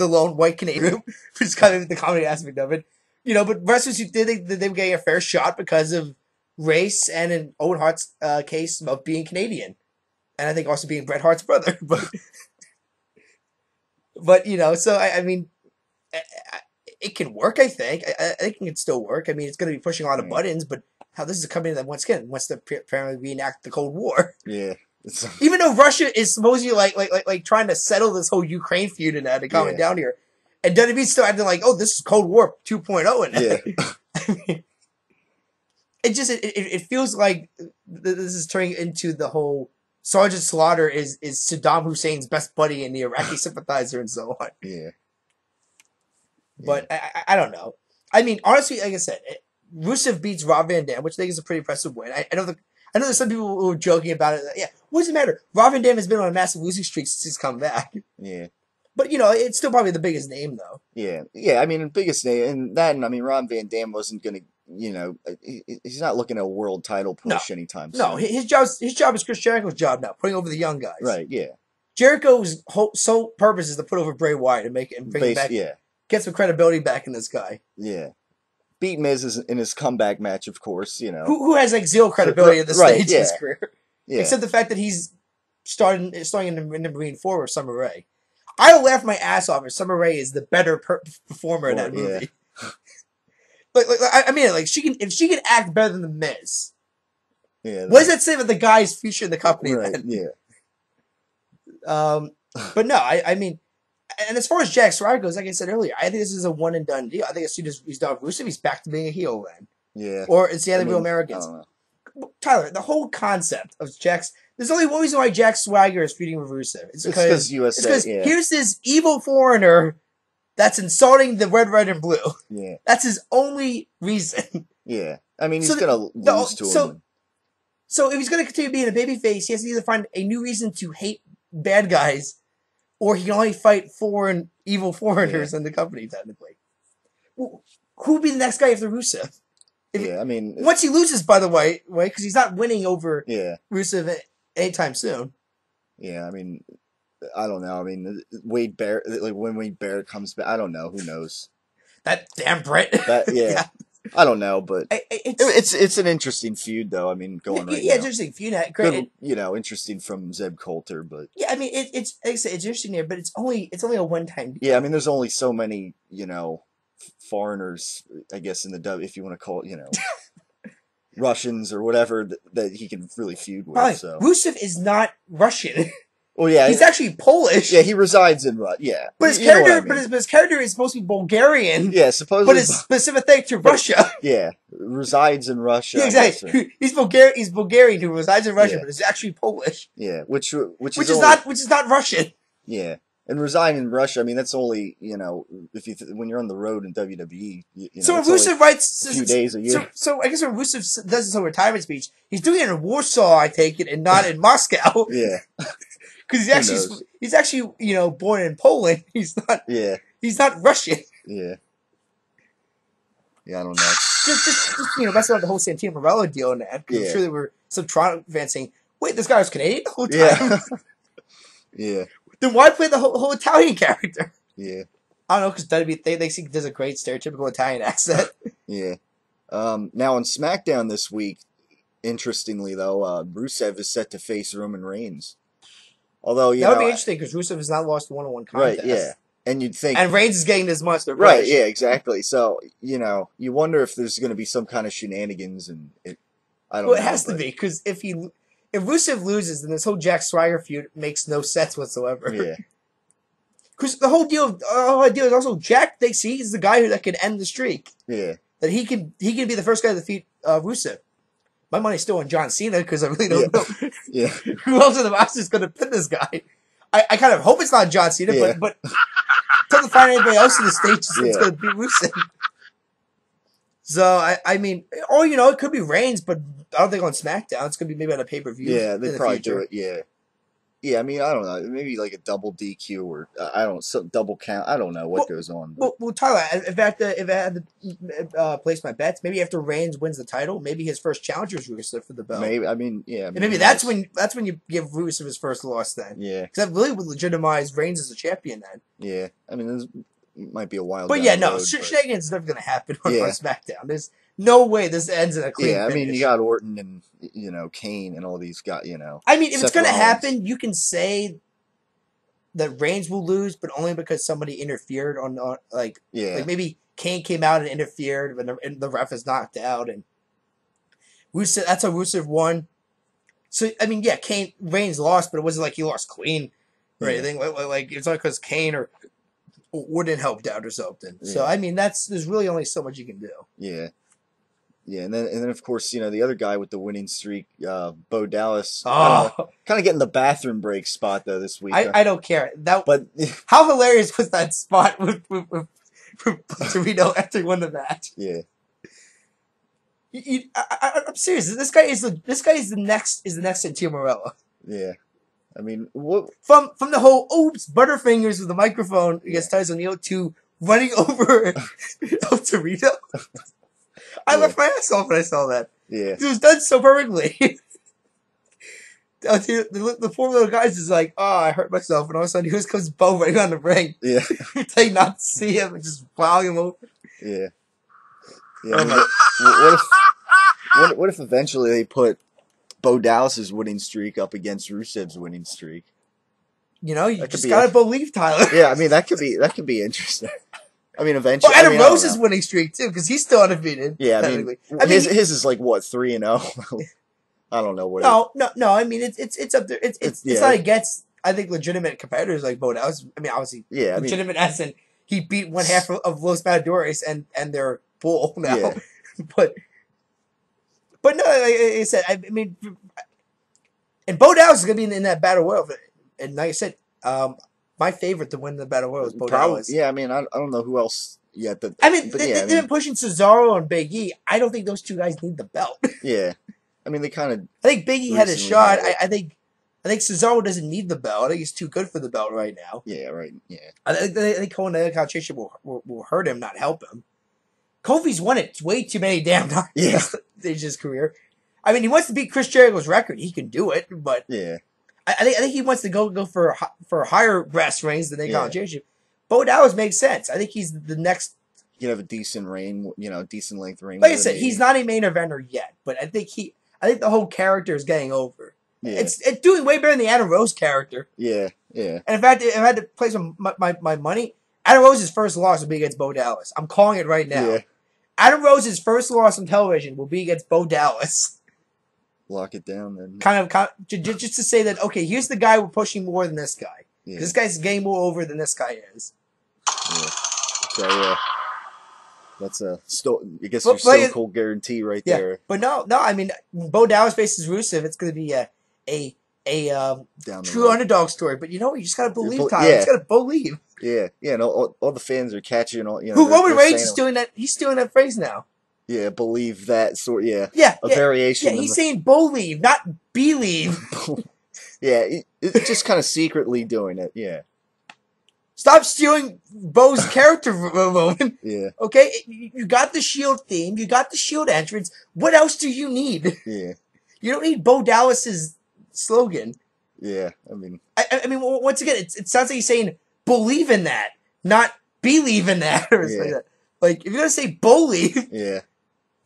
lone white Canadian, which is kind of the comedy aspect of it. But wrestlers who they were getting a fair shot because of race and in Owen Hart's case of being Canadian. And I think also being Bret Hart's brother. But so it can work, I think. I think it can still work. It's going to be pushing a lot of buttons, but how this is a company that once again wants to apparently reenact the Cold War. Yeah. Even though Russia is supposedly like trying to settle this whole Ukraine feud and that and coming down here. And WWE's still acting like, oh, this is Cold War 2.0 and that. Yeah. It feels like this is turning into the whole Sergeant Slaughter is Saddam Hussein's best buddy and the Iraqi sympathizer and so on. Yeah. But I don't know. Honestly, like I said, Rusev beats Rob Van Dam, which I think is a pretty impressive win. I know there's some people who are joking about it. Yeah, what does it matter? Rob Van Dam has been on a massive losing streak since he's come back. Yeah. But, it's still probably the biggest name, though. Yeah. Yeah, the biggest name. And Rob Van Dam wasn't going to he's not looking at a world title push anytime soon. No, his job is Chris Jericho's job now, putting over the young guys. Right, yeah. Jericho's sole purpose is to put over Bray Wyatt and bring him back, get some credibility back in this guy. Yeah. Beat Miz in his comeback match, of course, Who has like zero credibility at this stage in his career. Yeah. Except the fact that he's starting in the Marine 4 with Summer Rae. I will laugh my ass off if Summer Rae is the better performer in that movie. Like if she can act better than the Miz. Yeah. What does that say about the guy's future in the company? Right. Then? Yeah. But no, I mean, and as far as Jack Swagger goes, like I said earlier, I think this is a one and done deal. I think as soon as he's done with Rusev, he's back to being a heel then. Yeah. Or it's the other real Americans. Tyler, the whole concept of there's only one reason why Jack Swagger is feuding with Rusev. It's because here's this evil foreigner that's insulting the red, white, and blue. Yeah. That's his only reason. Yeah. I mean, he's going to lose to him. So if he's going to continue being a babyface, he has to either find a new reason to hate bad guys, or he can only fight evil foreigners in the company, technically. Who would be the next guy after Rusev? Once he loses, by the way, because he's not winning over Rusev anytime soon. Yeah, I mean, I don't know. I mean, Wade Barrett, when Wade Barrett comes back, I don't know. Who knows? That damn Bret. Yeah. I don't know, but it's an interesting feud, though. I mean, going right now. Yeah, it's interesting feud. Good, interesting from Zeb Coulter, but yeah, I mean, it's interesting there, but it's only a one-time deal. Yeah, I mean, there's only so many foreigners, I guess, in the if you want to call it, Russians or whatever that he can really feud with. Probably. So Rusev is not Russian. Well, yeah, he's actually Polish. Yeah, he resides in Russia. Yeah, but his character is supposed to be Bulgarian. Yeah, supposedly. But it's sympathetic to Russia. Yeah, resides in Russia. Yeah, exactly. He's Bulgarian who resides in Russia, but is actually Polish. Yeah, which is not Russian. Yeah, and reside in Russia. I mean, that's only if when you're on the road in WWE. So when Rusev writes a few days a year. So I guess when Rusev does his whole retirement speech, he's doing it in Warsaw, I take it, and not in Moscow. Yeah. Because he's actually born in Poland. He's not. Yeah. He's not Russian. Yeah. Yeah, I don't know. Just messing up the whole Santino Marella deal in that. Because I'm sure there were some Toronto fans saying, "Wait, this guy was Canadian the whole time." Yeah. Yeah. Then why play the whole Italian character? Yeah. I don't know, because they think he does a great stereotypical Italian accent. Yeah. Now on SmackDown this week, interestingly though, Rusev is set to face Roman Reigns. Although that would be interesting because Rusev has not lost a one-on-one contest. Right, yeah. And you'd think... And Reigns is getting this much. Right, yeah, exactly. So, you wonder if there's going to be some kind of shenanigans and I don't know. Well, it has to be, because if Rusev loses, then this whole Jack Swagger feud makes no sense whatsoever. Yeah. Because the whole deal is also Jack thinks he's the guy that can end the streak. Yeah. That he can be the first guy to defeat Rusev. My money's still on John Cena because I really don't know who else in the roster is going to pin this guy. I kind of hope it's not John Cena, but until to find anybody else in the stage, it's going to be Rusev. So I mean, it could be Reigns, but I don't think on SmackDown. It's going to be maybe on a pay-per-view. Yeah, they'd probably do it. Yeah. Yeah, I mean, I don't know. Maybe like a double DQ or double count. I don't know what goes on. Well, Tyler, if I had to place my bets, maybe after Reigns wins the title, maybe his first challenger is Rusev for the belt. Maybe. I mean, yeah. And maybe that's when you give Rusev his first loss. Then, yeah, because that really would legitimize Reigns as a champion. Then, yeah. I mean, this might be a while. But yeah, no, shenanigans is never going to happen on SmackDown. There's no way this ends in a clean finish. I mean, you got Orton and Kane and all these guys. I mean, if it's going to happen, you can say that Reigns will lose, but only because somebody interfered like maybe Kane came out and interfered, and the ref is knocked out, and Rusev. That's how Rusev won. So I mean, yeah, Reigns lost, but it wasn't like he lost clean or anything. Like it's not because Kane or Orton helped out or something. Yeah. So I mean, there's really only so much you can do. Yeah. Yeah, and then of course, the other guy with the winning streak, Bo Dallas, kind of getting the bathroom break spot though this week. I don't care. But how hilarious was that spot with Torino after he won the match? Yeah. I'm serious. This guy is the next Santino Marella. Yeah. I mean, what from the whole Butterfingers with the microphone against Tyson O'Neill to running over El Torito. I laughed my ass off when I saw that. Yeah. It was done so perfectly. The poor little guy's just like, oh, I hurt myself, and all of a sudden here comes Bo running on the ring. Yeah. They not to see him and just plowing him over. Yeah. Yeah. I mean, what if eventually they put Bo Dallas's winning streak up against Rusev's winning streak? You know, you just gotta believe, Tyler. Yeah, I mean that could be interesting. I mean, eventually. Well, Adam Rose's winning streak too, because he's still undefeated. Yeah, I mean his is like what 3-0. I don't know what. No. I mean, it's up there. It's not against, I think, legitimate competitors like Bo Dallas. I mean, obviously, legitimate as in he beat one half of Los Matadores and their bull now. Yeah. but no, like I said, I mean, and Bo Dallas is gonna be in that battle royal. And like I said, my favorite to win the battle royal is Bo Dallas. Yeah, I mean, I don't know who else yet. They've been pushing Cesaro and Big E. I don't think those two guys need the belt. Yeah. I mean, they kind of. I think Big E had a shot. I think Cesaro doesn't need the belt. I think he's too good for the belt right now. Yeah, right. Yeah. I think Kohen concentration will hurt him, not help him. Kofi's won it way too many damn times in his career. I mean, he wants to beat Chris Jericho's record. He can do it, but I think he wants to go for higher brass rings than the Championship. Bo Dallas makes sense. I think he's the next. You have a decent reign, decent length ring. Like I said, he's not a main eventer yet, but I think the whole character is getting over. Yeah. It's doing way better than the Adam Rose character. Yeah, yeah. And in fact, if I had to place my money, Adam Rose's first loss will be against Bo Dallas. I'm calling it right now. Yeah. Adam Rose's first loss on television will be against Bo Dallas. Lock it down then. Kind of just to say that, okay, here's the guy we're pushing more than this guy. Yeah. This guy's getting more over than this guy is. Yeah. So, that's I guess your Stone Cold guarantee right there. But no. I mean, Bo Dallas faces Rusev. It's going to be a true underdog story. But you just got to believe, Tyler. You just got to believe. Yeah, and all the fans are catching. Who Roman Reigns is doing that? He's stealing that phrase now. Yeah, believe that sort. Yeah, a variation. Yeah, he's saying believe, not believe. Yeah, it's just kind of secretly doing it. Yeah. Stop stealing Bo's character, Roman. Yeah. Okay? You got the Shield theme. You got the Shield entrance. What else do you need? Yeah. You don't need Bo Dallas's slogan. Yeah, I mean... I mean, once again, it sounds like he's saying, believe in that, not believe in that, or something like that. Like, if you're going to say believe... Yeah.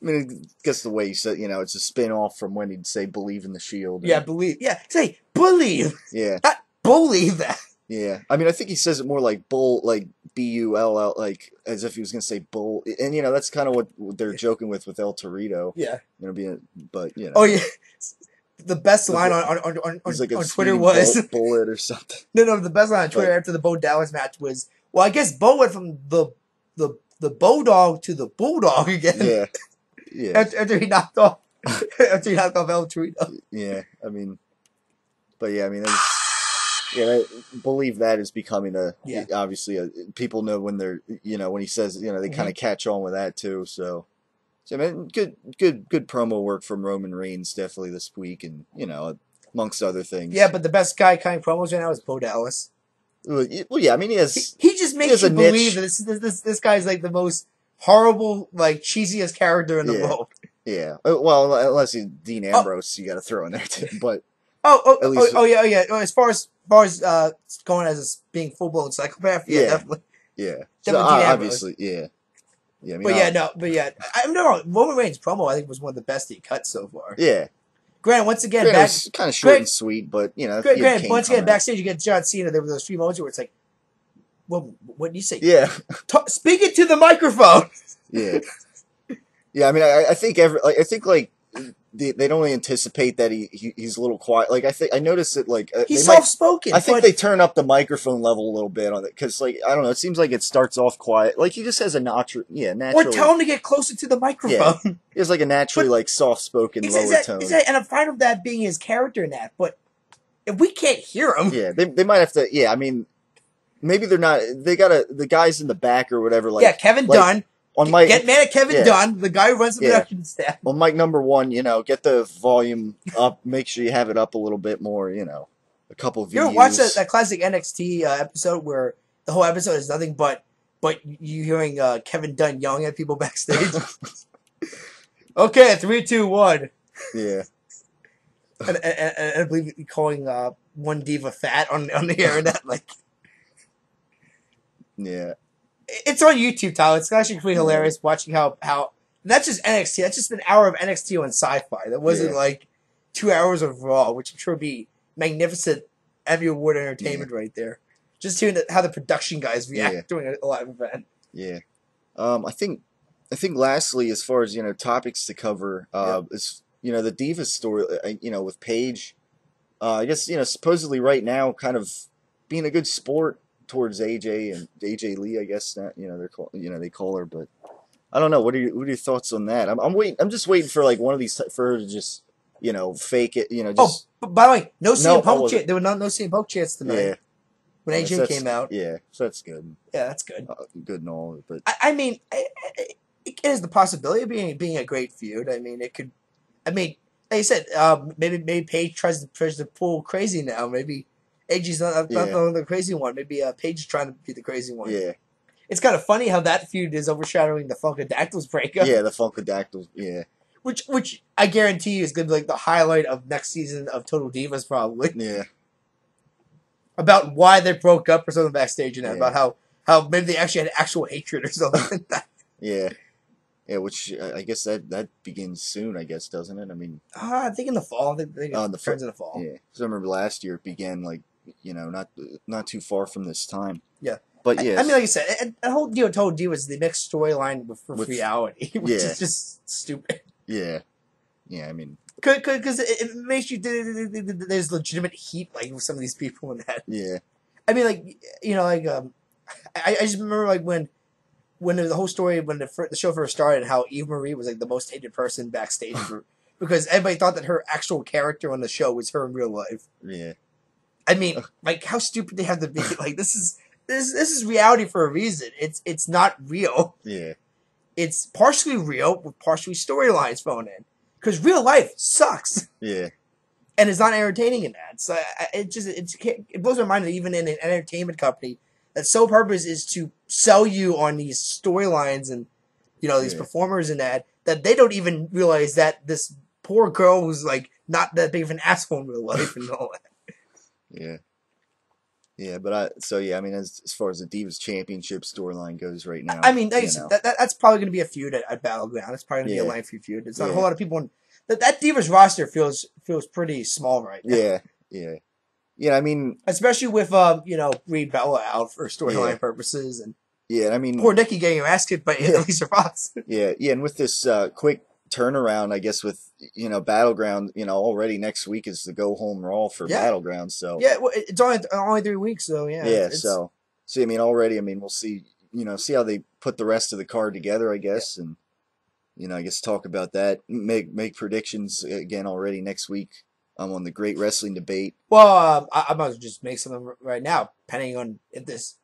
I mean, I guess the way you said, it's a spin-off from when he'd say believe in the Shield. Yeah, believe. Yeah, say believe. Yeah. Not believe that. Yeah, I mean, I think he says it more like bull, like B-U-L-L, like as if he was going to say bull, and that's kind of what they're joking with El Torito. Yeah, but Oh yeah, the best line on Twitter was bullet or something. No, the best line on Twitter after the Bo Dallas match was, well, I guess Bo went from the Bodog to the Bulldog again. Yeah. after he knocked off El Torito. Yeah, I mean, but yeah, I mean. I believe that is becoming obviously people know when they're when he says they kind of catch on with that too. So I mean good promo work from Roman Reigns definitely this week, and amongst other things. Yeah, but the best guy kind of promos right now is Bo Dallas. Well, yeah, I mean he just makes you believe that this guy's like the most horrible, like cheesiest character in the world. Yeah, well, unless he's Dean Ambrose, you got to throw in there too, but. Yeah. As far as going as being full blown psychopath, definitely. Yeah. So, obviously, yeah. I mean, I'm not wrong. Roman Reigns' promo, I think, was one of the best he cut so far. Yeah. Granted, once again, was kind of short and sweet, but Granted, once again, backstage you get John Cena. There were those 3 moments where it's like, well, what did you say? Yeah. Speak it to the microphone. Yeah. Yeah. I mean, I think they don't really anticipate that he's a little quiet. Like I noticed it. Like he's soft spoken. I think they turn up the microphone level a little bit on it because, like, I don't know. It seems like it starts off quiet. Like he just has a naturally. Or tell him to get closer to the microphone. Yeah. He has like a naturally soft spoken lower tone. And I'm fine with that being his character in that. But if we can't hear him, they might have to. Yeah, I mean, maybe they're not. They got the guys in the back or whatever. Like Kevin Dunn. Get mad at Kevin Dunn, the guy who runs the production staff. Well, Mike number 1, get the volume up. Make sure you have it up a little bit more, a couple of views. You ever watch that classic NXT episode where the whole episode is nothing but you hearing Kevin Dunn yelling at people backstage? Okay, 3, 2, 1. Yeah. And I believe calling one diva fat on the internet. Like, Yeah. it's on YouTube, Tyler. It's actually pretty Yeah. hilarious watching how that's just NXT. That's just an hour of NXT on Sci-Fi. That wasn't like 2 hours of Raw, which I'm sure would be magnificent Emmy Award entertainment right there. Just hearing how the production guys react during a live event. Yeah. I think lastly, as far as topics to cover, is the Divas story. With Paige, I guess supposedly right now, kind of being a good sport towards AJ and AJ Lee. I guess that they call her, but I don't know. What are your thoughts on that? I'm waiting. I'm just waiting for like one of these for her to just fake it. Just but by the way, no CM Punk wasn't. chance. There were no CM Punk chance tonight. Yeah. When AJ came out. Yeah, so that's good. Yeah, that's good. Good and all, but I mean, it has the possibility of being a great feud. I mean, it could. I mean, like I said, maybe Paige tries to pull crazy now. Maybe AJ's not the crazy one. Maybe Paige is trying to be the crazy one. Yeah. It's kind of funny how that feud is overshadowing the Funkadactyls breakup. Yeah, the Funkadactyls. Yeah. Which I guarantee you is going to be like the highlight of next season of Total Divas, probably. Yeah. About why they broke up or something backstage and that. About how maybe they actually had actual hatred or something like that. Yeah. Yeah, which I guess that begins soon, I guess, doesn't it? I mean... I think in the fall. I think it turns in the fall. Yeah. Because I remember last year it began, like, not too far from this time. Yeah. But, yeah. I mean, like I said, the whole deal with Total Divas is the mixed storyline with reality, which is just stupid. Yeah. Yeah, I mean... Because it makes you... There's legitimate heat, like, with some of these people in that. Yeah. I mean, like, I just remember, like, when the whole story, when the show first started, how Eve Marie was, like, the most hated person backstage because everybody thought that her actual character on the show was her in real life. Yeah. I mean, like, how stupid they have to be. Like, this is reality for a reason. It's not real. Yeah. It's partially real with partially storylines thrown in. Because real life sucks. Yeah. And it's not entertaining in that. So it blows my mind that even in an entertainment company, that sole purpose is to sell you on these storylines and these performers and that they don't even realize that this poor girl was like not that big of an asshole in real life and all that. Yeah. Yeah, but I mean, as far as the Divas Championship storyline goes right now, I mean, that's probably going to be a feud at Battleground. It's probably going to be a lengthy feud. It's not a whole lot of people. That Divas roster feels pretty small right now. Yeah, yeah, yeah. I mean, especially with Brie Bella out for storyline purposes, and I mean, poor Nikki getting her ass kicked by Lisa Fox. Yeah, and with this quick turnaround, I guess with Battleground, already next week is the go home Raw for Battleground. So well, it's only 3 weeks, so so I mean, already, we'll see see how they put the rest of the card together, I guess, and I guess talk about that, make predictions again already next week. On the Great Wrestling Debate. Well, I might as well just make something right now, depending on if this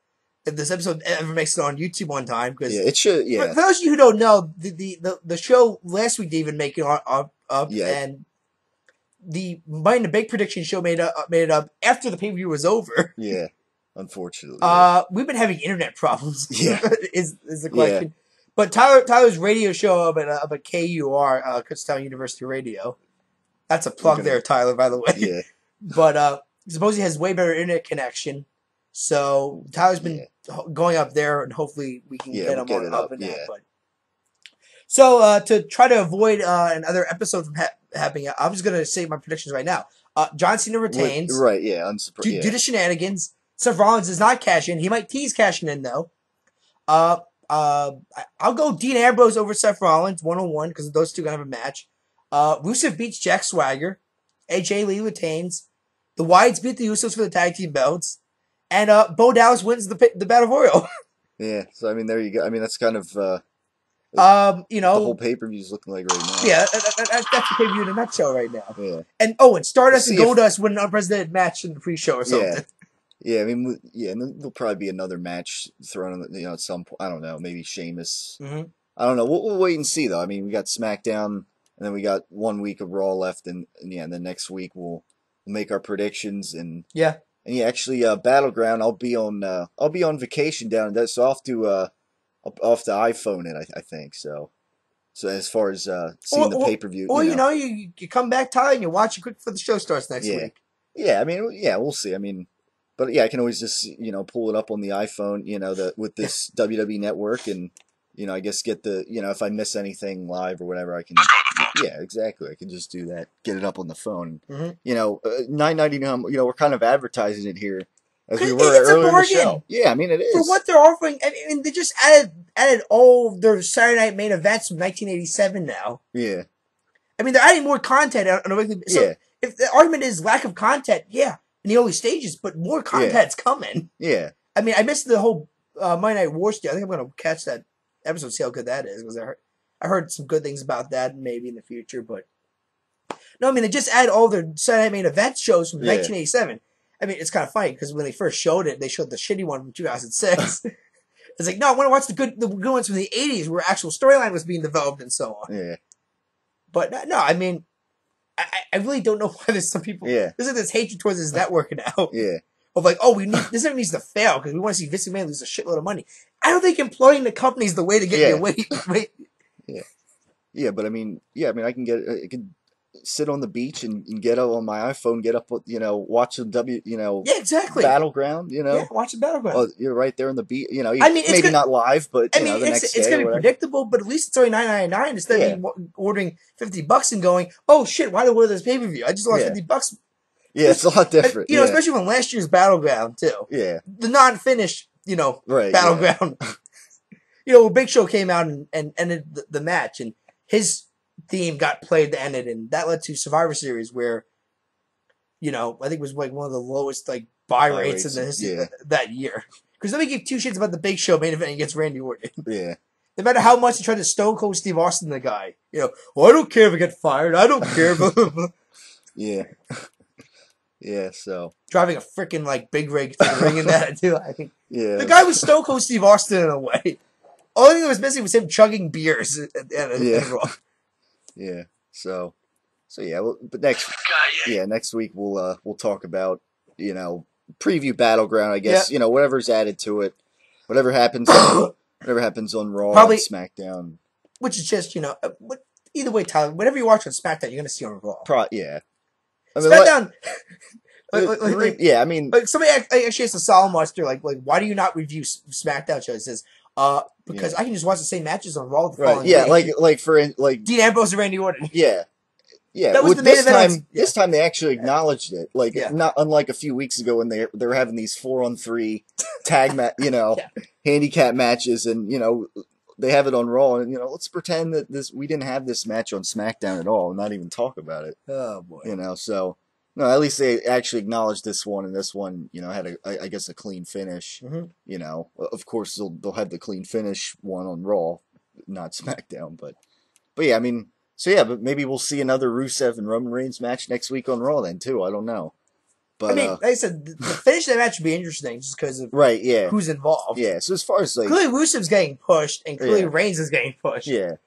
episode ever makes it on YouTube one time. Because it should. Yeah. For those of you who don't know, the show last week didn't even make it up, and the Money in the Bank prediction show made it up after the pay-per-view was over. Yeah, unfortunately. We've been having internet problems. Yeah, is the question. Yeah. But Tyler's radio show up at KUR, Kutztown University Radio. That's a plug there, Tyler, by the way. Yeah. But supposedly he has way better internet connection. So Tyler's been going up there, and hopefully we can get him up in that. But so to try to avoid another episode from happening, I'm just going to say my predictions right now. John Cena retains. Right, yeah. Due to shenanigans. Seth Rollins does not cash in. He might tease cashing in, though. I'll go Dean Ambrose over Seth Rollins, 1-on-1, because those two going to have a match. Rusev beats Jack Swagger. AJ Lee retains. The Wyatts beat the Usos for the tag team belts. And Bo Dallas wins the Battle Royal. Yeah, so there you go. That's kind of the whole pay-per-view is looking like right now. Yeah, that's the pay-per-view in a nutshell right now. Yeah. And Stardust and Goldust win an unprecedented match in the pre-show or something. Yeah, and there'll probably be another match thrown in, at some point. I don't know, maybe Sheamus. Mm-hmm. I don't know. We'll wait and see, though. We got SmackDown, and then we got 1 week of Raw left, and then next week we'll make our predictions and actually Battleground. I'll be on vacation down there, so I'll have to iPhone it. I think so. So as far as seeing the pay-per-view, or you know. you come back, Ty, and you watch it quick before the show starts next week. Yeah, I mean, yeah, we'll see. I mean, but yeah, I can always just pull it up on the iPhone, with this WWE Network, and I guess get the if I miss anything live or whatever, I can. Yeah, exactly. I can just do that. Get it up on the phone. Mm-hmm. $9.99. We're kind of advertising it here as we were It's earlier a in the show. bargain. Yeah, I mean it is For what they're offering. I mean, they just added all of their Saturday Night main events from 1987 now. Yeah. I mean, they're adding more content on a weekly. So Yeah. if the argument is lack of content, yeah, in the early stages, but more content's coming. Yeah. I mean, I missed the whole Monday Night Wars deal. I think I'm going to catch that episode, see how good that is, because I heard some good things about that maybe in the future, but no, I mean, they just add all their Saturday Night main event shows from 1987. I mean, it's kind of funny because when they first showed it, they showed the shitty one from 2006. It's like, no, I want to watch the good ones from the 80s where actual storyline was being developed and so on. Yeah. But no, I mean, I really don't know why there's some people. Yeah. There's like this hatred towards this network now. Yeah. Of like, oh, this needs to fail because we want to see Vince McMahon lose a shitload of money. I don't think employing the company is the way to get your weight. Yeah. Yeah, but I mean, I can sit on the beach and get up on my iPhone, get up, watch the yeah, exactly. Battleground, Yeah, watch the Battleground. Oh, you're right there on the beach, I mean, maybe not live, but the next day. It's gonna be predictable, but at least it's only $9.99 instead of ordering $50 and going, oh shit, why do I order this pay-per-view? I just lost $50. Yeah, it's a lot different. Especially when last year's Battleground too. Yeah. The non-finished, Battleground. Yeah. Big Show came out and ended the match, and his theme got played to end it, and that led to Survivor Series where, I think it was like one of the lowest buy rates in the history that year. Because nobody gave two shits about the Big Show main event against Randy Orton. Yeah. No matter how much they tried to Stone Cold Steve Austin the guy. Well, I don't care if I get fired. I don't care. Yeah. Yeah, so. Driving a freaking big rig to the ring in that too. I think. Yeah. The guy was Stone Cold Steve Austin in a way. Only thing that was missing was him chugging beers at the end of the Raw. Yeah. So yeah. Well, but next week we'll talk about preview Battleground. I guess whatever's added to it, whatever happens on Raw, probably and SmackDown, which is just either way, Tyler. Whatever you watch on SmackDown, you're gonna see on Raw. Yeah. I mean, SmackDown. I mean, somebody actually asked a Solomon Monster, why do you not review SmackDown shows? He says, because I can just watch the same matches on Raw the following week. Dean Ambrose and Randy Orton. Yeah. Yeah, that was the main event. This time they actually acknowledged it. Not unlike a few weeks ago when they were having these 4-on-3 tag handicap matches, and they have it on Raw, and let's pretend that we didn't have this match on SmackDown at all, and not even talk about it. Oh boy. So no, at least they actually acknowledged this one, and this one had I guess a clean finish. Mm-hmm. Of course they'll have the clean finish one on Raw, not SmackDown, but yeah, I mean. So yeah, but maybe we'll see another Rusev and Roman Reigns match next week on Raw then too. I don't know. But I mean, like I said, the finish of that match would be interesting just because of who's involved. Yeah. So as far as clearly Rusev's getting pushed and clearly Reigns is getting pushed. Yeah.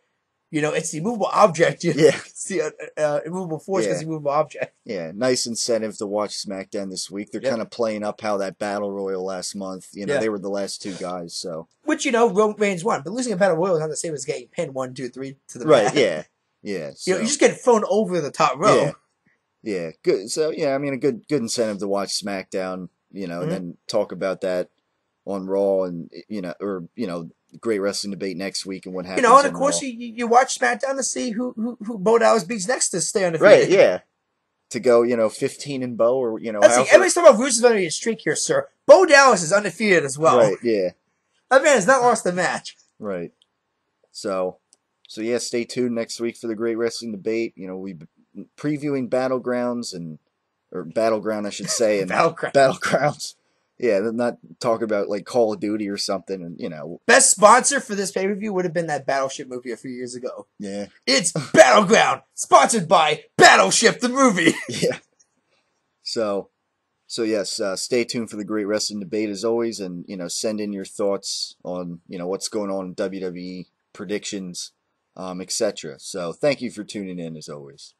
It's the immovable object. It's the immovable force because the immovable object. Yeah. Nice incentive to watch SmackDown this week. They're kind of playing up how that Battle Royal last month. They were the last two guys. So which Roman Reigns won, but losing a Battle Royal is not the same as getting pinned 1, 2, 3 to the mat. Yeah. Yeah, so. You just get thrown over the top row. Yeah, good. So I mean, a good incentive to watch SmackDown, and then talk about that on Raw, and great wrestling debate next week and what happens. And of course you watch SmackDown to see who Bo Dallas beats next to stay undefeated. Right. Yeah. To go, 15 and Bo, or everybody's talking about Rusev's under a streak here, sir. Bo Dallas is undefeated as well. Right. Yeah. That man has not lost a match. Right. So yeah, stay tuned next week for the great wrestling debate. We'll be previewing Battlegrounds or Battleground, I should say, and Battlegrounds. Yeah, not talk about Call of Duty or something, and Best sponsor for this pay-per-view would have been that Battleship movie a few years ago. Yeah. It's Battleground, sponsored by Battleship the movie. Yeah. So yes, stay tuned for the great wrestling debate as always, and send in your thoughts on what's going on in WWE predictions. Etc. So thank you for tuning in as always.